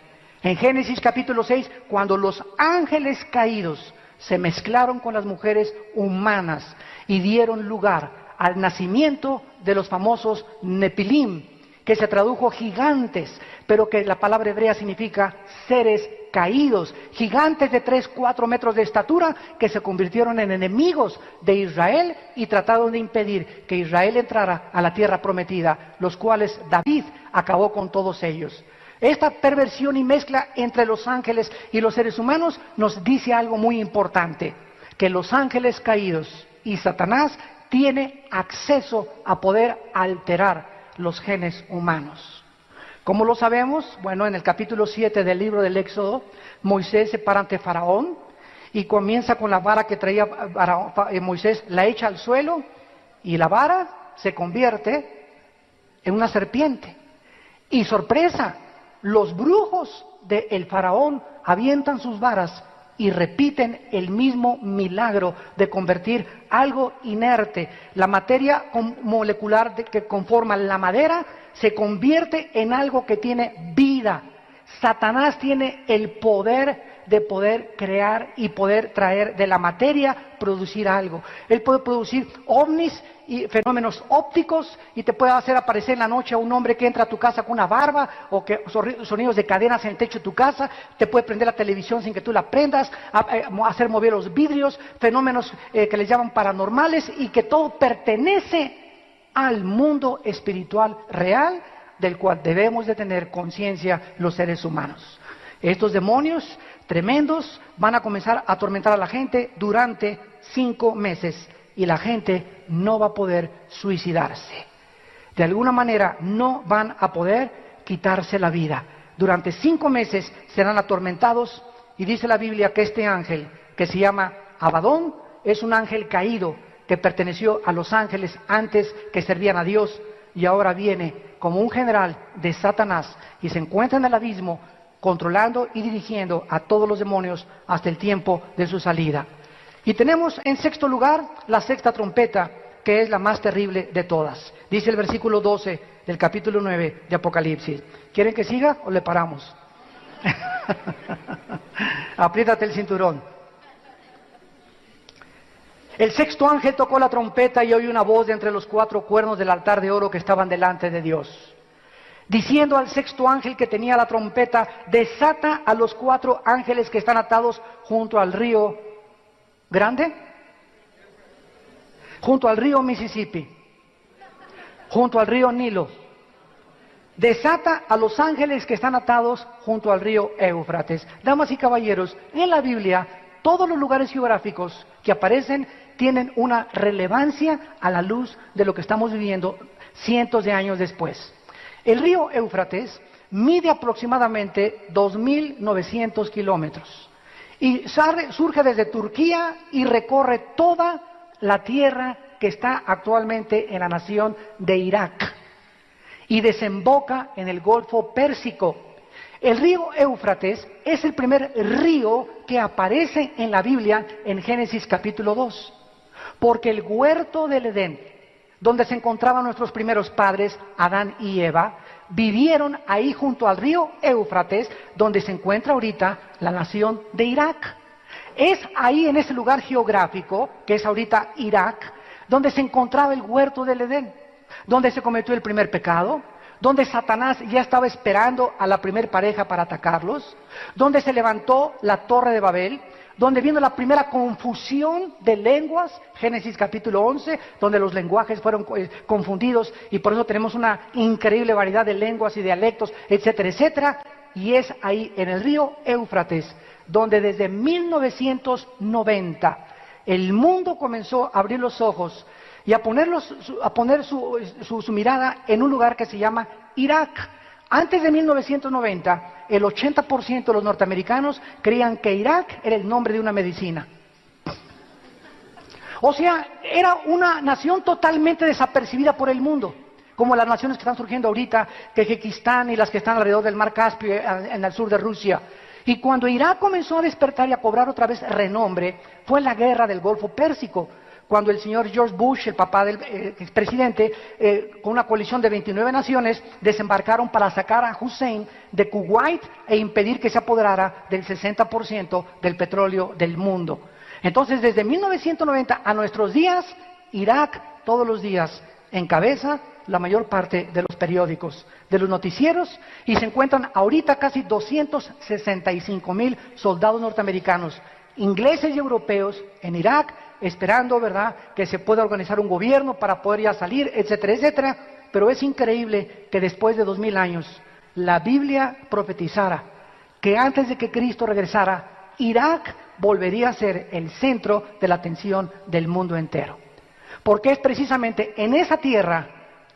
En Génesis capítulo 6, cuando los ángeles caídos se mezclaron con las mujeres humanas y dieron lugar al nacimiento de los famosos Nepilim, que se tradujo gigantes, pero que la palabra hebrea significa seres caídos, gigantes de 3-4 metros de estatura que se convirtieron en enemigos de Israel y trataron de impedir que Israel entrara a la tierra prometida, los cuales David acabó con todos ellos. Esta perversión y mezcla entre los ángeles y los seres humanos nos dice algo muy importante, que los ángeles caídos y Satanás tiene acceso a poder alterar los genes humanos. ¿Cómo lo sabemos? Bueno, en el capítulo 7 del libro del Éxodo, Moisés se para ante Faraón y comienza con la vara que traía Moisés, la echa al suelo y la vara se convierte en una serpiente. Y sorpresa, los brujos del Faraón avientan sus varas y repiten el mismo milagro de convertir algo inerte, la materia molecular que conforma la madera, se convierte en algo que tiene vida. Satanás tiene el poder de poder crear y poder traer de la materia, producir algo. Él puede producir ovnis y fenómenos ópticos y te puede hacer aparecer en la noche a un hombre que entra a tu casa con una barba o que sonidos de cadenas en el techo de tu casa, te puede prender la televisión sin que tú la prendas, hacer mover los vidrios, fenómenos que les llaman paranormales y que todo pertenece al mundo espiritual real del cual debemos de tener conciencia los seres humanos. Estos demonios tremendos van a comenzar a atormentar a la gente durante 5 meses y la gente no va a poder suicidarse. De alguna manera no van a poder quitarse la vida. Durante 5 meses serán atormentados y dice la Biblia que este ángel, que se llama Abadón, es un ángel caído que perteneció a los ángeles antes que servían a Dios y ahora viene como un general de Satanás y se encuentra en el abismo controlando y dirigiendo a todos los demonios hasta el tiempo de su salida. Y tenemos en sexto lugar la sexta trompeta, que es la más terrible de todas. Dice el versículo 12 del capítulo 9 de Apocalipsis. ¿Quieren que siga o le paramos? Apriétate el cinturón. El sexto ángel tocó la trompeta y oí una voz de entre los 4 cuernos del altar de oro que estaban delante de Dios, diciendo al sexto ángel que tenía la trompeta: desata a los 4 ángeles que están atados junto al río Grande, junto al río Mississippi, junto al río Nilo. Desata a los ángeles que están atados junto al río Éufrates. Damas y caballeros, en la Biblia todos los lugares geográficos que aparecen tienen una relevancia a la luz de lo que estamos viviendo cientos de años después. El río Éufrates mide aproximadamente 2.900 kilómetros y surge desde Turquía y recorre toda la tierra que está actualmente en la nación de Irak y desemboca en el Golfo Pérsico. El río Éufrates es el primer río que aparece en la Biblia en Génesis capítulo 2, porque el huerto del Edén, donde se encontraban nuestros primeros padres, Adán y Eva, vivieron ahí junto al río Éufrates, donde se encuentra ahorita la nación de Irak. Es ahí en ese lugar geográfico, que es ahorita Irak, donde se encontraba el huerto del Edén, donde se cometió el primer pecado, donde Satanás ya estaba esperando a la primer pareja para atacarlos, donde se levantó la Torre de Babel, donde vino la primera confusión de lenguas, Génesis capítulo 11, donde los lenguajes fueron confundidos y por eso tenemos una increíble variedad de lenguas y dialectos, etcétera, etcétera. Y es ahí en el río Éufrates donde desde 1990 el mundo comenzó a abrir los ojos y a poner su mirada en un lugar que se llama Irak. Antes de 1990, el 80% de los norteamericanos creían que Irak era el nombre de una medicina. O sea, era una nación totalmente desapercibida por el mundo, como las naciones que están surgiendo ahorita, Kirguistán y las que están alrededor del mar Caspio, en el sur de Rusia. Y cuando Irak comenzó a despertar y a cobrar otra vez renombre, fue la guerra del Golfo Pérsico, cuando el señor George Bush, el papá del expresidente, con una coalición de 29 naciones, desembarcaron para sacar a Hussein de Kuwait e impedir que se apoderara del 60% del petróleo del mundo. Entonces, desde 1990 a nuestros días, Irak todos los días encabeza la mayor parte de los periódicos, de los noticieros, y se encuentran ahorita casi 265,000 soldados norteamericanos, ingleses y europeos en Irak, esperando, ¿verdad?, que se pueda organizar un gobierno para poder ya salir, etcétera, etcétera. Pero es increíble que después de 2000 años la Biblia profetizara que antes de que Cristo regresara, Irak volvería a ser el centro de la atención del mundo entero. Porque es precisamente en esa tierra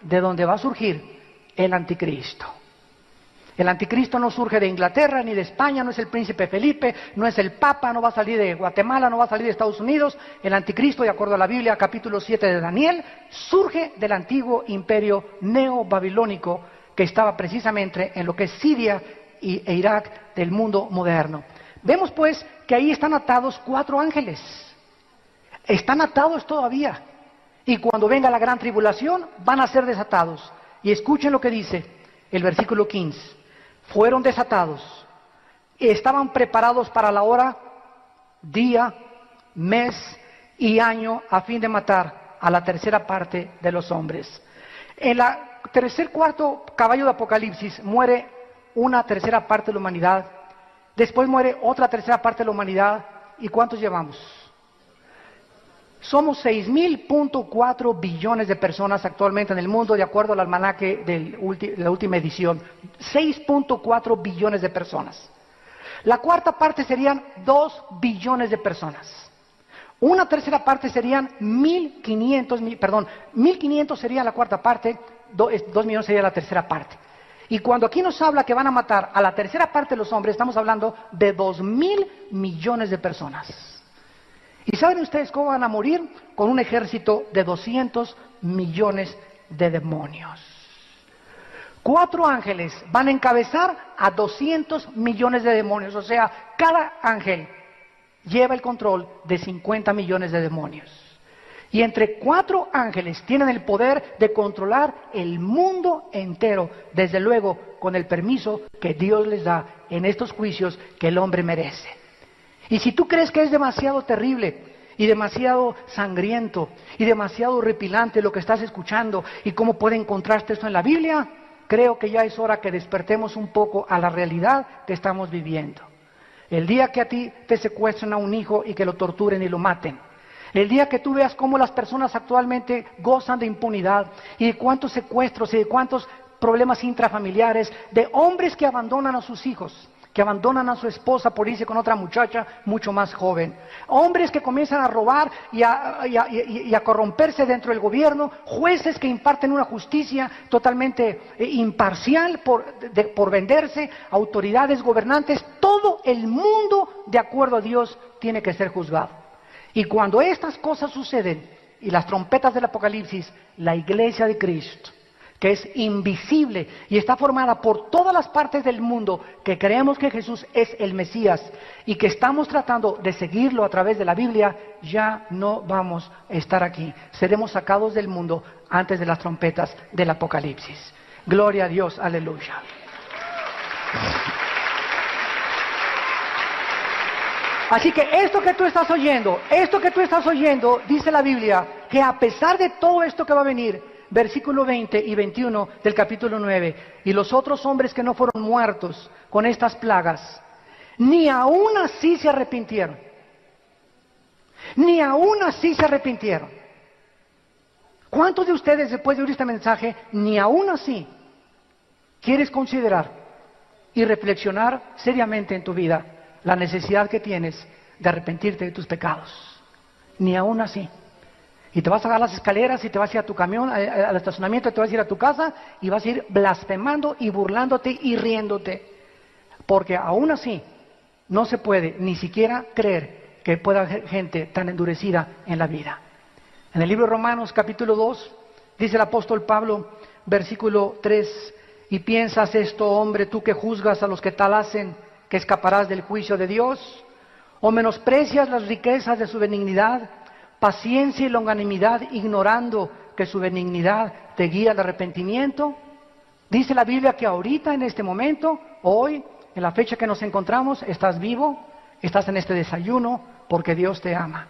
de donde va a surgir el anticristo. El anticristo no surge de Inglaterra ni de España, no es el príncipe Felipe, no es el Papa, no va a salir de Guatemala, no va a salir de Estados Unidos. El anticristo, de acuerdo a la Biblia, capítulo 7 de Daniel, surge del antiguo imperio neobabilónico que estaba precisamente en lo que es Siria e Irak del mundo moderno. Vemos pues que ahí están atados 4 ángeles. Están atados todavía. Y cuando venga la gran tribulación, van a ser desatados. Y escuchen lo que dice el versículo 15. Fueron desatados. Estaban preparados para la hora, día, mes y año a fin de matar a la tercera parte de los hombres. En la cuarto caballo de Apocalipsis muere una tercera parte de la humanidad. Después muere otra tercera parte de la humanidad. ¿Y cuántos llevamos? Somos 6.4 billones de personas actualmente en el mundo, de acuerdo al almanaque de la última edición. 6.4 billones de personas. La cuarta parte serían 2 billones de personas. Una tercera parte serían 1.500 sería la cuarta parte, 2 millones sería la tercera parte. Y cuando aquí nos habla que van a matar a la tercera parte de los hombres, estamos hablando de 2.000 millones de personas. ¿Y saben ustedes cómo van a morir? Con un ejército de 200 millones de demonios. 4 ángeles van a encabezar a 200 millones de demonios. O sea, cada ángel lleva el control de 50 millones de demonios. Y entre 4 ángeles tienen el poder de controlar el mundo entero, desde luego con el permiso que Dios les da en estos juicios que el hombre merece. Y si tú crees que es demasiado terrible y demasiado sangriento y demasiado horripilante lo que estás escuchando y cómo puede encontrarte esto en la Biblia, creo que ya es hora que despertemos un poco a la realidad que estamos viviendo. El día que a ti te secuestren a un hijo y que lo torturen y lo maten. El día que tú veas cómo las personas actualmente gozan de impunidad y de cuántos secuestros y de cuántos problemas intrafamiliares, de hombres que abandonan a sus hijos, que abandonan a su esposa por irse con otra muchacha mucho más joven. Hombres que comienzan a robar y a corromperse dentro del gobierno. Jueces que imparten una justicia totalmente imparcial por venderse. Autoridades gobernantes. Todo el mundo, de acuerdo a Dios, tiene que ser juzgado. Y cuando estas cosas suceden, y las trompetas del Apocalipsis, la iglesia de Cristo, que es invisible y está formada por todas las partes del mundo que creemos que Jesús es el Mesías y que estamos tratando de seguirlo a través de la Biblia, ya no vamos a estar aquí. Seremos sacados del mundo antes de las trompetas del Apocalipsis. Gloria a Dios, aleluya. Así que esto que tú estás oyendo, dice la Biblia, que a pesar de todo esto que va a venir, versículo 20 y 21 del capítulo 9, y los otros hombres que no fueron muertos con estas plagas, ni aún así se arrepintieron. Ni aún así se arrepintieron. ¿Cuántos de ustedes, después de oír este mensaje, ni aún así quieres considerar y reflexionar seriamente en tu vida la necesidad que tienes de arrepentirte de tus pecados. Ni aún así. Y te vas a bajar las escaleras y te vas a ir a tu camión, al estacionamiento, te vas a ir a tu casa y vas a ir blasfemando y burlándote y riéndote. Porque aún así no se puede ni siquiera creer que pueda haber gente tan endurecida en la vida. En el libro de Romanos capítulo 2 dice el apóstol Pablo, versículo 3, y piensas esto, hombre, tú que juzgas a los que tal hacen, que escaparás del juicio de Dios, o menosprecias las riquezas de su benignidad, paciencia y longanimidad, ignorando que su benignidad te guía al arrepentimiento. Dice la Biblia que ahorita, en este momento, hoy, en la fecha que nos encontramos, estás vivo, estás en este desayuno, porque Dios te ama.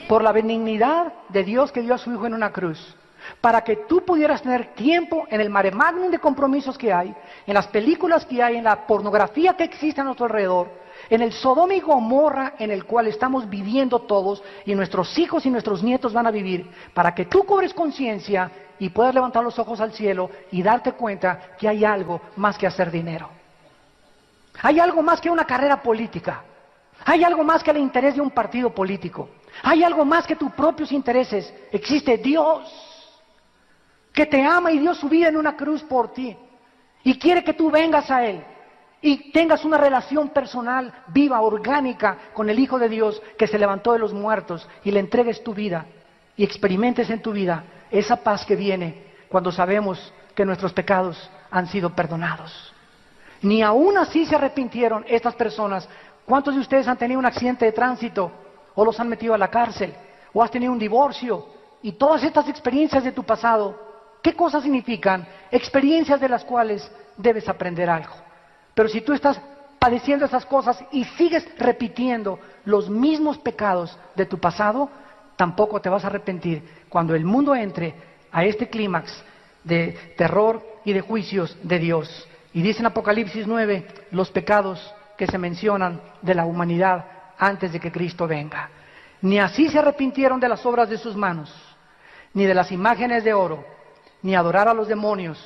Por la benignidad de Dios que dio a su Hijo en una cruz, para que tú pudieras tener tiempo en el mare magnum de compromisos que hay, en las películas que hay, en la pornografía que existe a nuestro alrededor, en el Sodoma y Gomorra en el cual estamos viviendo todos, y nuestros hijos y nuestros nietos van a vivir, para que tú cobres conciencia y puedas levantar los ojos al cielo y darte cuenta que hay algo más que hacer dinero. Hay algo más que una carrera política. Hay algo más que el interés de un partido político. Hay algo más que tus propios intereses. Existe Dios que te ama y dio su vida en una cruz por ti. Y quiere que tú vengas a Él y tengas una relación personal, viva, orgánica con el Hijo de Dios que se levantó de los muertos, y le entregues tu vida y experimentes en tu vida esa paz que viene cuando sabemos que nuestros pecados han sido perdonados. Ni aún así se arrepintieron estas personas. ¿Cuántos de ustedes han tenido un accidente de tránsito o los han metido a la cárcel o has tenido un divorcio? Y todas estas experiencias de tu pasado, ¿qué cosas significan? Experiencias de las cuales debes aprender algo. Pero si tú estás padeciendo esas cosas y sigues repitiendo los mismos pecados de tu pasado, tampoco te vas a arrepentir cuando el mundo entre a este clímax de terror y de juicios de Dios. Y dice en Apocalipsis 9 los pecados que se mencionan de la humanidad antes de que Cristo venga. Ni así se arrepintieron de las obras de sus manos, ni de las imágenes de oro, ni adorar a los demonios,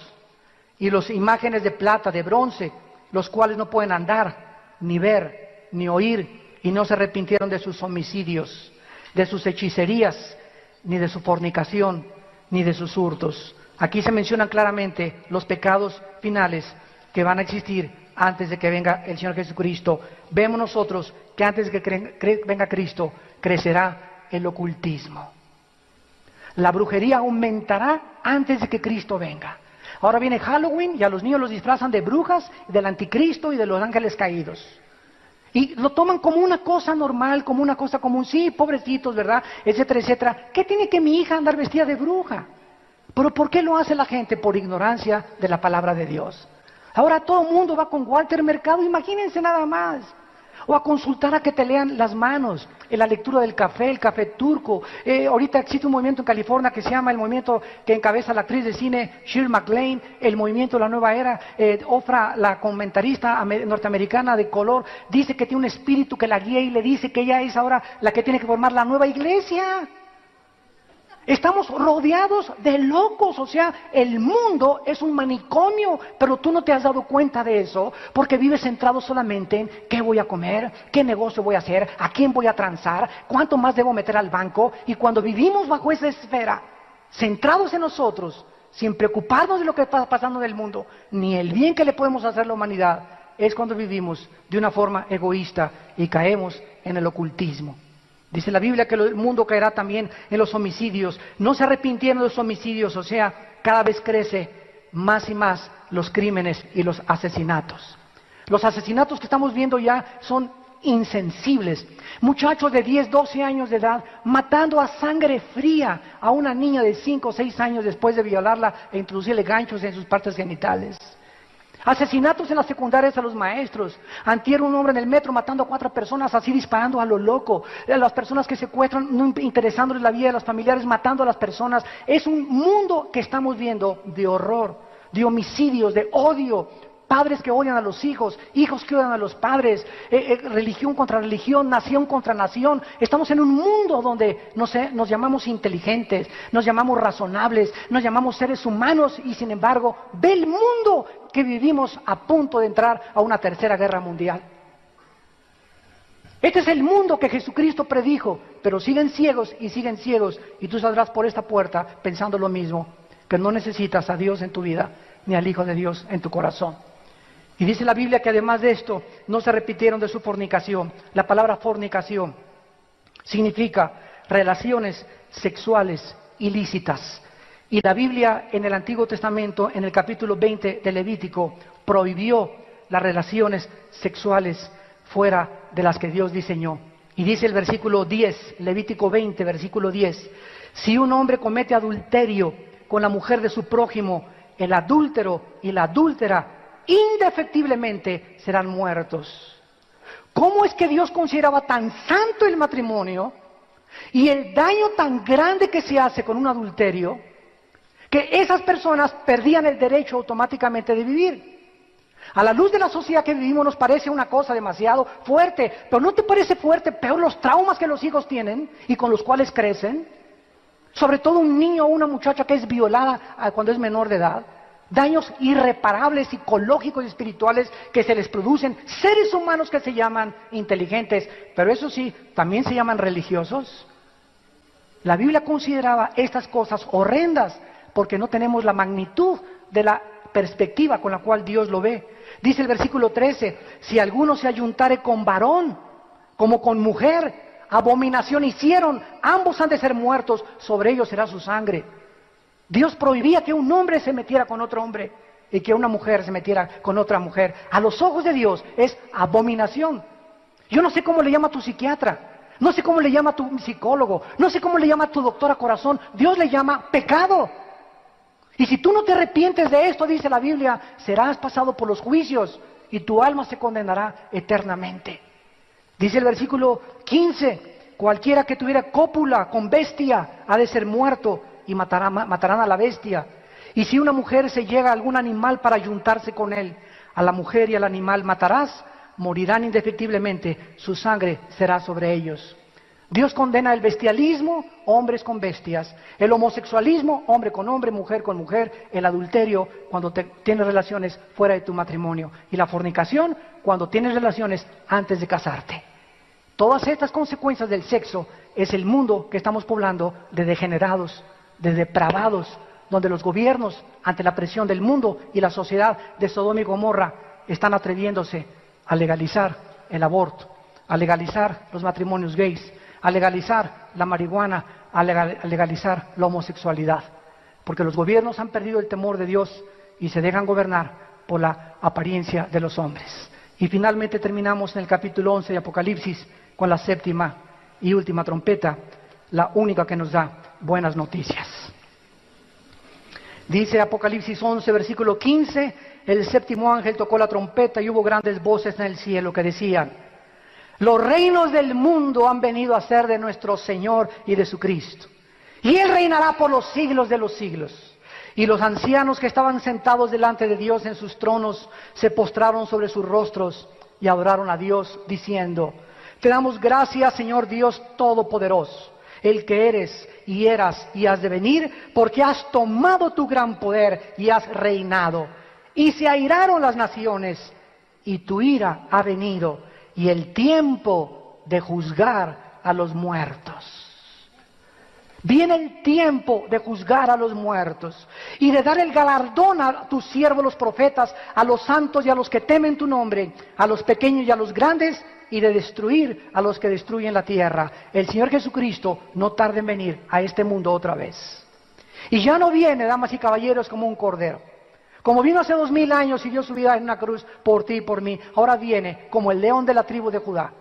y las imágenes de plata, de bronce, los cuales no pueden andar, ni ver, ni oír, y no se arrepintieron de sus homicidios, de sus hechicerías, ni de su fornicación, ni de sus hurtos. Aquí se mencionan claramente los pecados finales que van a existir antes de que venga el Señor Jesucristo. Vemos nosotros que antes de que venga Cristo, crecerá el ocultismo. La brujería aumentará antes de que Cristo venga. Ahora viene Halloween y a los niños los disfrazan de brujas, del anticristo y de los ángeles caídos. Y lo toman como una cosa normal, como una cosa común. Sí, pobrecitos, ¿verdad? Etcétera, etcétera. ¿Qué tiene que mi hija andar vestida de bruja? ¿Pero por qué lo hace la gente? Por ignorancia de la palabra de Dios. Ahora todo el mundo va con Walter Mercado, imagínense nada más. O a consultar a que te lean las manos, en la lectura del café, el café turco. Ahorita existe un movimiento en California que se llama el movimiento que encabeza la actriz de cine Shirley MacLaine, el movimiento de la nueva era. Ofra, la comentarista norteamericana de color, dice que tiene un espíritu que la guía y le dice que ella es ahora la que tiene que formar la nueva iglesia. Estamos rodeados de locos, o sea, el mundo es un manicomio, pero tú no te has dado cuenta de eso, porque vives centrado solamente en qué voy a comer, qué negocio voy a hacer, a quién voy a transar, cuánto más debo meter al banco, y cuando vivimos bajo esa esfera, centrados en nosotros, sin preocuparnos de lo que está pasando en el mundo, ni el bien que le podemos hacer a la humanidad, es cuando vivimos de una forma egoísta y caemos en el ocultismo. Dice la Biblia que el mundo caerá también en los homicidios. No se arrepintieron de los homicidios, o sea, cada vez crece más y más los crímenes y los asesinatos. Los asesinatos que estamos viendo ya son insensibles. Muchachos de 10, 12 años de edad matando a sangre fría a una niña de 5 o 6 años después de violarla e introducirle ganchos en sus partes genitales. Asesinatos en las secundarias a los maestros. Antier un hombre en el metro matando a 4 personas así disparando a lo loco. Las personas que secuestran no interesándoles la vida de los familiares, matando a las personas. Es un mundo que estamos viendo de horror, de homicidios, de odio. Padres que odian a los hijos, hijos que odian a los padres, religión contra religión, nación contra nación. Estamos en un mundo donde nos llamamos inteligentes, nos llamamos razonables, nos llamamos seres humanos y sin embargo, ve el mundo que vivimos a punto de entrar a una tercera guerra mundial. Este es el mundo que Jesucristo predijo, pero siguen ciegos, y tú saldrás por esta puerta pensando lo mismo, que no necesitas a Dios en tu vida, ni al Hijo de Dios en tu corazón. Y dice la Biblia que además de esto, no se arrepintieron de su fornicación. La palabra fornicación significa relaciones sexuales ilícitas. Y la Biblia en el Antiguo Testamento, en el capítulo 20 de Levítico, prohibió las relaciones sexuales fuera de las que Dios diseñó. Y dice el versículo 10, Levítico 20, versículo 10, si un hombre comete adulterio con la mujer de su prójimo, el adúltero y la adúltera indefectiblemente serán muertos. ¿Cómo es que Dios consideraba tan santo el matrimonio y el daño tan grande que se hace con un adulterio, que esas personas perdían el derecho automáticamente de vivir? A la luz de la sociedad que vivimos nos parece una cosa demasiado fuerte, pero ¿no te parece fuerte peor los traumas que los hijos tienen y con los cuales crecen? Sobre todo un niño o una muchacha que es violada cuando es menor de edad. Daños irreparables, psicológicos y espirituales que se les producen. Seres humanos que se llaman inteligentes, pero eso sí, también se llaman religiosos. La Biblia consideraba estas cosas horrendas porque no tenemos la magnitud de la perspectiva con la cual Dios lo ve. Dice el versículo 13, si alguno se ayuntare con varón como con mujer, abominación hicieron, ambos han de ser muertos, sobre ellos será su sangre. Dios prohibía que un hombre se metiera con otro hombre y que una mujer se metiera con otra mujer. A los ojos de Dios es abominación. Yo no sé cómo le llama tu psiquiatra, no sé cómo le llama tu psicólogo, no sé cómo le llama tu doctora corazón. Dios le llama pecado. Y si tú no te arrepientes de esto, dice la Biblia, serás pasado por los juicios y tu alma se condenará eternamente. Dice el versículo 15, cualquiera que tuviera cópula con bestia ha de ser muerto y matarán a la bestia. Y si una mujer se llega a algún animal para ayuntarse con él, a la mujer y al animal matarás, morirán indefectiblemente, su sangre será sobre ellos. Dios condena el bestialismo, hombres con bestias, el homosexualismo, hombre con hombre, mujer con mujer, el adulterio, cuando tienes relaciones fuera de tu matrimonio, y la fornicación, cuando tienes relaciones antes de casarte. Todas estas consecuencias del sexo es el mundo que estamos poblando de degenerados, de depravados, donde los gobiernos, ante la presión del mundo y la sociedad de Sodoma y Gomorra, están atreviéndose a legalizar el aborto, a legalizar los matrimonios gays, a legalizar la marihuana, a legalizar la homosexualidad. Porque los gobiernos han perdido el temor de Dios y se dejan gobernar por la apariencia de los hombres. Y finalmente terminamos en el capítulo 11 de Apocalipsis con la séptima y última trompeta, la única que nos da buenas noticias. Dice Apocalipsis 11, versículo 15, el séptimo ángel tocó la trompeta y hubo grandes voces en el cielo que decían, los reinos del mundo han venido a ser de nuestro Señor y de su Cristo, y Él reinará por los siglos de los siglos. Y los ancianos que estaban sentados delante de Dios en sus tronos se postraron sobre sus rostros y adoraron a Dios diciendo, te damos gracias, Señor Dios Todopoderoso, el que eres y eras y has de venir, porque has tomado tu gran poder y has reinado. Y se airaron las naciones, y tu ira ha venido, y el tiempo de juzgar a los muertos. Viene el tiempo de juzgar a los muertos y de dar el galardón a tus siervos los profetas, a los santos y a los que temen tu nombre, a los pequeños y a los grandes, y de destruir a los que destruyen la tierra. El Señor Jesucristo no tarda en venir a este mundo otra vez. Y ya no viene, damas y caballeros, como un cordero. Como vino hace 2000 años y dio su vida en una cruz por ti y por mí, ahora viene como el león de la tribu de Judá,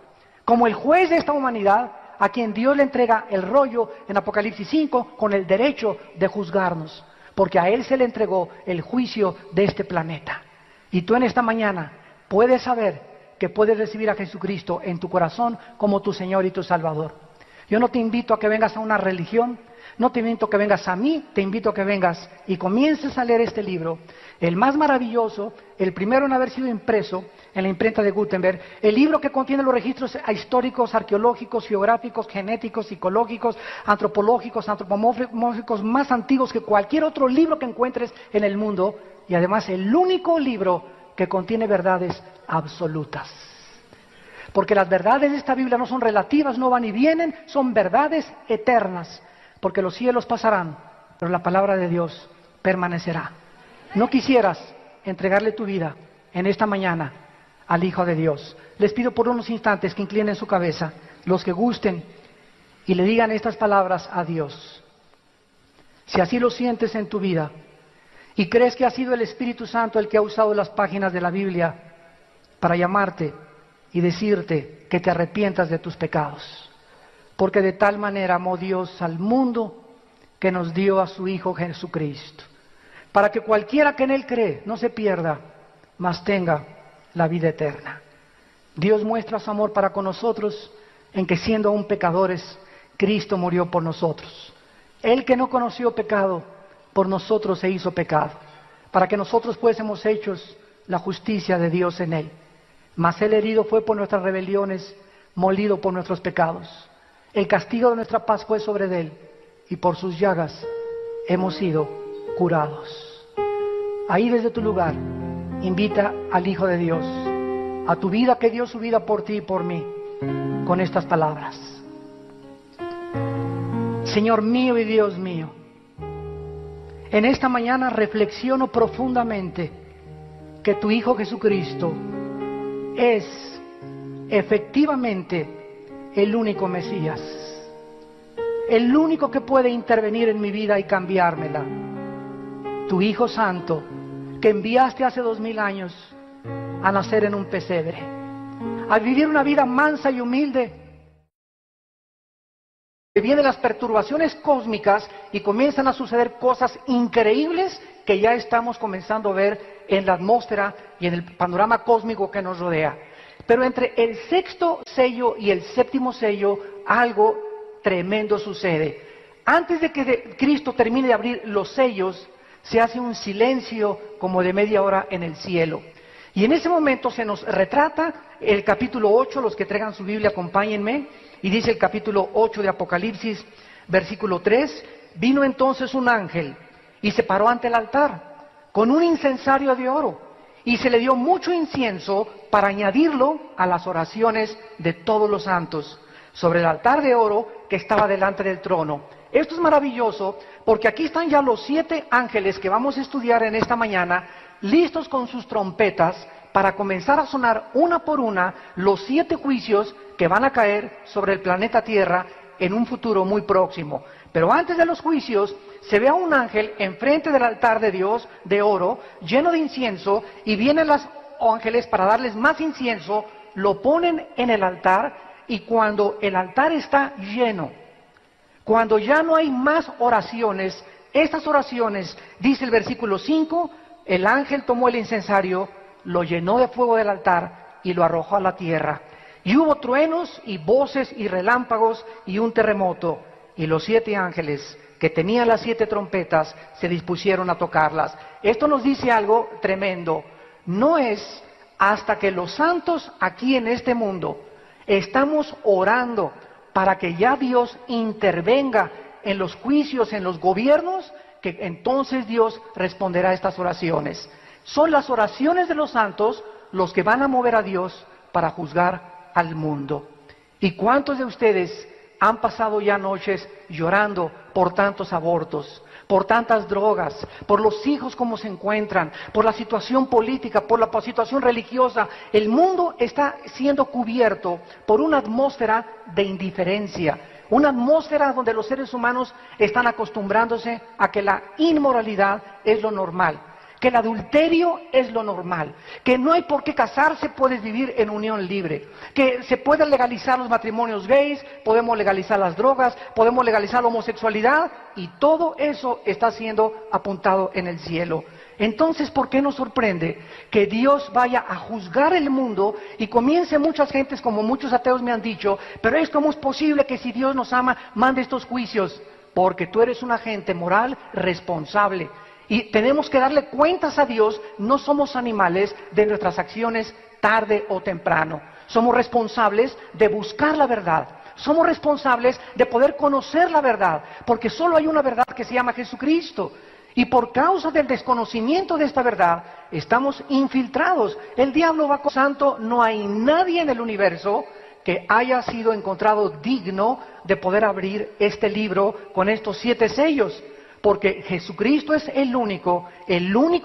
como el juez de esta humanidad, a quien Dios le entrega el rollo en Apocalipsis 5 con el derecho de juzgarnos, porque a Él se le entregó el juicio de este planeta. Y tú en esta mañana puedes saber que puedes recibir a Jesucristo en tu corazón como tu Señor y tu Salvador. Yo no te invito a que vengas a una religión, no te invito a que vengas a mí, te invito a que vengas y comiences a leer este libro, el más maravilloso, el primero en haber sido impreso en la imprenta de Gutenberg, el libro que contiene los registros históricos, arqueológicos, geográficos, genéticos, psicológicos, antropológicos, antropomórficos más antiguos que cualquier otro libro que encuentres en el mundo, y además el único libro que contiene verdades absolutas. Porque las verdades de esta Biblia no son relativas, no van y vienen, son verdades eternas. Porque los cielos pasarán, pero la palabra de Dios permanecerá. ¿No quisieras entregarle tu vida en esta mañana al Hijo de Dios? Les pido por unos instantes que inclinen su cabeza, los que gusten, y le digan estas palabras a Dios. Si así lo sientes en tu vida, y crees que ha sido el Espíritu Santo el que ha usado las páginas de la Biblia para llamarte y decirte que te arrepientas de tus pecados. Porque de tal manera amó Dios al mundo que nos dio a su Hijo Jesucristo, para que cualquiera que en Él cree no se pierda, mas tenga la vida eterna. Dios muestra su amor para con nosotros en que siendo aún pecadores, Cristo murió por nosotros. Él que no conoció pecado, por nosotros se hizo pecado, para que nosotros fuésemos hechos la justicia de Dios en Él. Mas Él herido fue por nuestras rebeliones, molido por nuestros pecados. El castigo de nuestra paz fue sobre Él, y por sus llagas hemos sido curados. Ahí desde tu lugar, invita al Hijo de Dios a tu vida, que dio su vida por ti y por mí, con estas palabras. Señor mío y Dios mío, en esta mañana reflexiono profundamente que tu Hijo Jesucristo es efectivamente el único Mesías, el único que puede intervenir en mi vida y cambiármela. Tu Hijo Santo, que enviaste hace 2000 años a nacer en un pesebre, a vivir una vida mansa y humilde, que vienen las perturbaciones cósmicas y comienzan a suceder cosas increíbles que ya estamos comenzando a ver en la atmósfera y en el panorama cósmico que nos rodea. Pero entre el sexto sello y el séptimo sello, algo tremendo sucede. Antes de que Cristo termine de abrir los sellos, se hace un silencio como de media hora en el cielo. Y en ese momento se nos retrata el capítulo 8, los que traigan su Biblia, acompáñenme, y dice el capítulo 8 de Apocalipsis, versículo 3, vino entonces un ángel y se paró ante el altar con un incensario de oro, y se le dio mucho incienso para añadirlo a las oraciones de todos los santos, sobre el altar de oro que estaba delante del trono. Esto es maravilloso, porque aquí están ya los 7 ángeles que vamos a estudiar en esta mañana, listos con sus trompetas para comenzar a sonar una por una los 7 juicios que van a caer sobre el planeta Tierra en un futuro muy próximo. Pero antes de los juicios, se ve a un ángel enfrente del altar de Dios, de oro, lleno de incienso, y vienen los ángeles para darles más incienso, lo ponen en el altar, y cuando el altar está lleno, cuando ya no hay más oraciones, estas oraciones, dice el versículo 5, el ángel tomó el incensario, lo llenó de fuego del altar y lo arrojó a la tierra. Y hubo truenos y voces y relámpagos y un terremoto. Y los 7 ángeles que tenían las 7 trompetas se dispusieron a tocarlas. Esto nos dice algo tremendo. No es hasta que los santos aquí en este mundo estamos orando para que ya Dios intervenga en los juicios, en los gobiernos, que entonces Dios responderá a estas oraciones. Son las oraciones de los santos los que van a mover a Dios para juzgar al mundo. ¿Y cuántos de ustedes han pasado ya noches llorando por tantos abortos, por tantas drogas, por los hijos como se encuentran, por la situación política, por la situación religiosa? El mundo está siendo cubierto por una atmósfera de indiferencia, una atmósfera donde los seres humanos están acostumbrándose a que la inmoralidad es lo normal, que el adulterio es lo normal, que no hay por qué casarse, puedes vivir en unión libre, que se pueden legalizar los matrimonios gays, podemos legalizar las drogas, podemos legalizar la homosexualidad, y todo eso está siendo apuntado en el cielo. Entonces, ¿por qué nos sorprende que Dios vaya a juzgar el mundo y comience muchas gentes, como muchos ateos me han dicho, pero es como es posible que si Dios nos ama, mande estos juicios? Porque tú eres un agente moral responsable. Y tenemos que darle cuentas a Dios, no somos animales de nuestras acciones tarde o temprano. Somos responsables de buscar la verdad. Somos responsables de poder conocer la verdad, porque solo hay una verdad que se llama Jesucristo. Y por causa del desconocimiento de esta verdad, estamos infiltrados. El diablo va con santo, no hay nadie en el universo que haya sido encontrado digno de poder abrir este libro con estos 7 sellos. Porque Jesucristo es el único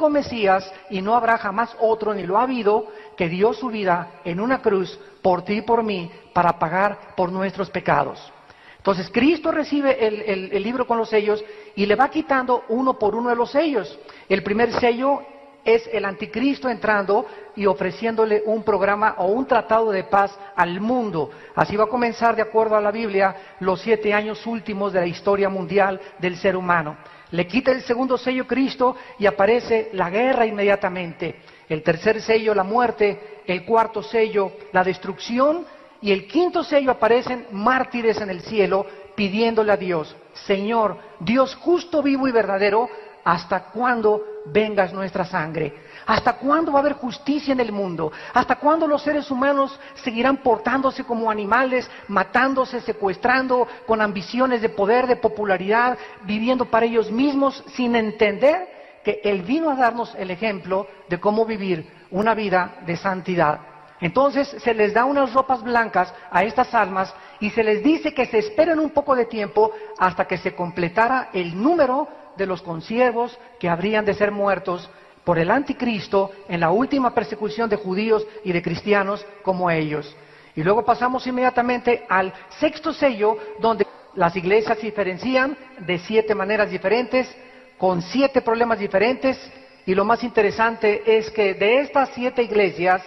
Mesías, y no habrá jamás otro, ni lo ha habido, que dio su vida en una cruz por ti y por mí, para pagar por nuestros pecados. Entonces Cristo recibe el libro con los sellos y le va quitando uno por uno de los sellos. El primer sello es el anticristo entrando y ofreciéndole un programa o un tratado de paz al mundo. Así va a comenzar, de acuerdo a la Biblia, los 7 años últimos de la historia mundial del ser humano. Le quita el segundo sello Cristo y aparece la guerra inmediatamente. El tercer sello, la muerte. El cuarto sello, la destrucción. Y el quinto sello, aparecen mártires en el cielo pidiéndole a Dios: Señor, Dios justo, vivo y verdadero, ¿hasta cuándo vengas nuestra sangre? ¿Hasta cuándo va a haber justicia en el mundo? ¿Hasta cuándo los seres humanos seguirán portándose como animales, matándose, secuestrando, con ambiciones de poder, de popularidad, viviendo para ellos mismos, sin entender que Él vino a darnos el ejemplo de cómo vivir una vida de santidad? Entonces se les da unas ropas blancas a estas almas y se les dice que se esperen un poco de tiempo hasta que se completara el número de los consiervos que habrían de ser muertos por el anticristo en la última persecución de judíos y de cristianos como ellos. Y luego pasamos inmediatamente al sexto sello, donde las iglesias se diferencian de 7 maneras diferentes, con 7 problemas diferentes, y lo más interesante es que de estas 7 iglesias,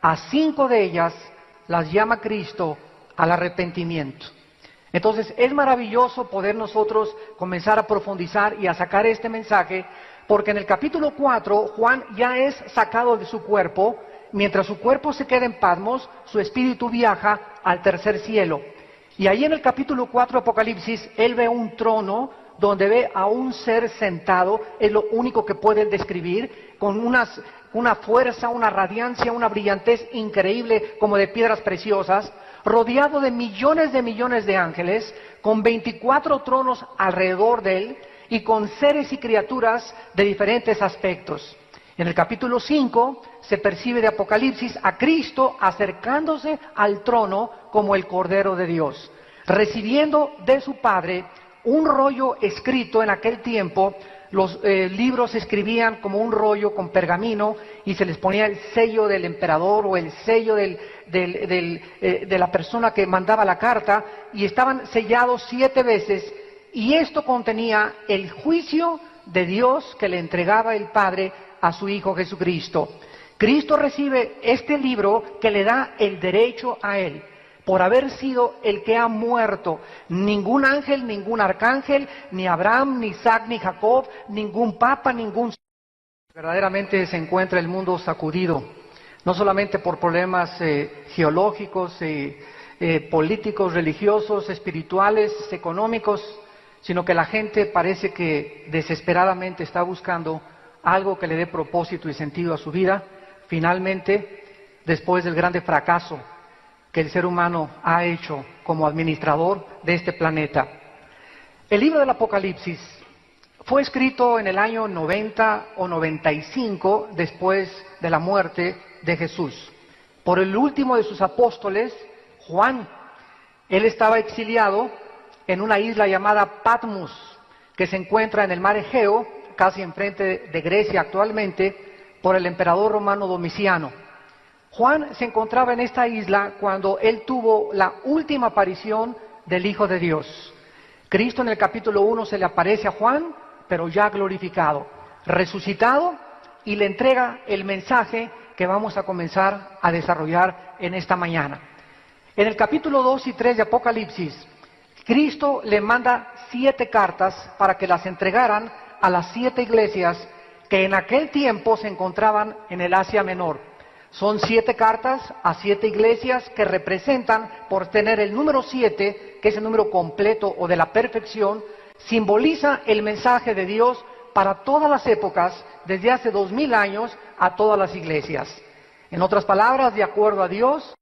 a 5 de ellas las llama Cristo al arrepentimiento. Entonces es maravilloso poder nosotros comenzar a profundizar y a sacar este mensaje, porque en el capítulo 4 Juan ya es sacado de su cuerpo. Mientras su cuerpo se queda en Patmos, su espíritu viaja al tercer cielo. Y ahí en el capítulo 4 de Apocalipsis, él ve un trono donde ve a un ser sentado, es lo único que puede él describir, con una fuerza, una radiancia, una brillantez increíble, como de piedras preciosas, rodeado de millones de ángeles, con 24 tronos alrededor de él, y con seres y criaturas de diferentes aspectos. En el capítulo 5 se percibe de Apocalipsis a Cristo acercándose al trono como el Cordero de Dios, recibiendo de su Padre un rollo escrito. En aquel tiempo los libros se escribían como un rollo con pergamino y se les ponía el sello del emperador o el sello de la persona que mandaba la carta, y estaban sellados 7 veces, y esto contenía el juicio de Dios que le entregaba el Padre a su Hijo Jesucristo. Cristo recibe este libro que le da el derecho a él, por haber sido el que ha muerto. Ningún ángel, ningún arcángel, ni Abraham, ni Isaac, ni Jacob, ningún papa, ningún... Verdaderamente se encuentra el mundo sacudido, no solamente por problemas geológicos, políticos, religiosos, espirituales, económicos, sino que la gente parece que desesperadamente está buscando algo que le dé propósito y sentido a su vida, finalmente, después del grande fracaso que el ser humano ha hecho como administrador de este planeta. El libro del Apocalipsis fue escrito en el año 90 o 95 después de la muerte de Jesús, por el último de sus apóstoles, Juan. Él estaba exiliado en una isla llamada Patmos, que se encuentra en el mar Egeo, casi enfrente de Grecia actualmente, por el emperador romano Domiciano. Juan se encontraba en esta isla cuando él tuvo la última aparición del Hijo de Dios. Cristo en el capítulo 1 se le aparece a Juan, pero ya glorificado, resucitado, y le entrega el mensaje que vamos a comenzar a desarrollar en esta mañana. En el capítulo 2 y 3 de Apocalipsis, Cristo le manda 7 cartas para que las entregaran a las 7 iglesias que en aquel tiempo se encontraban en el Asia Menor. Son 7 cartas a 7 iglesias que representan, por tener el número 7, que es el número completo o de la perfección, simboliza el mensaje de Dios para todas las épocas, desde hace 2000 años a todas las iglesias. En otras palabras, de acuerdo a Dios,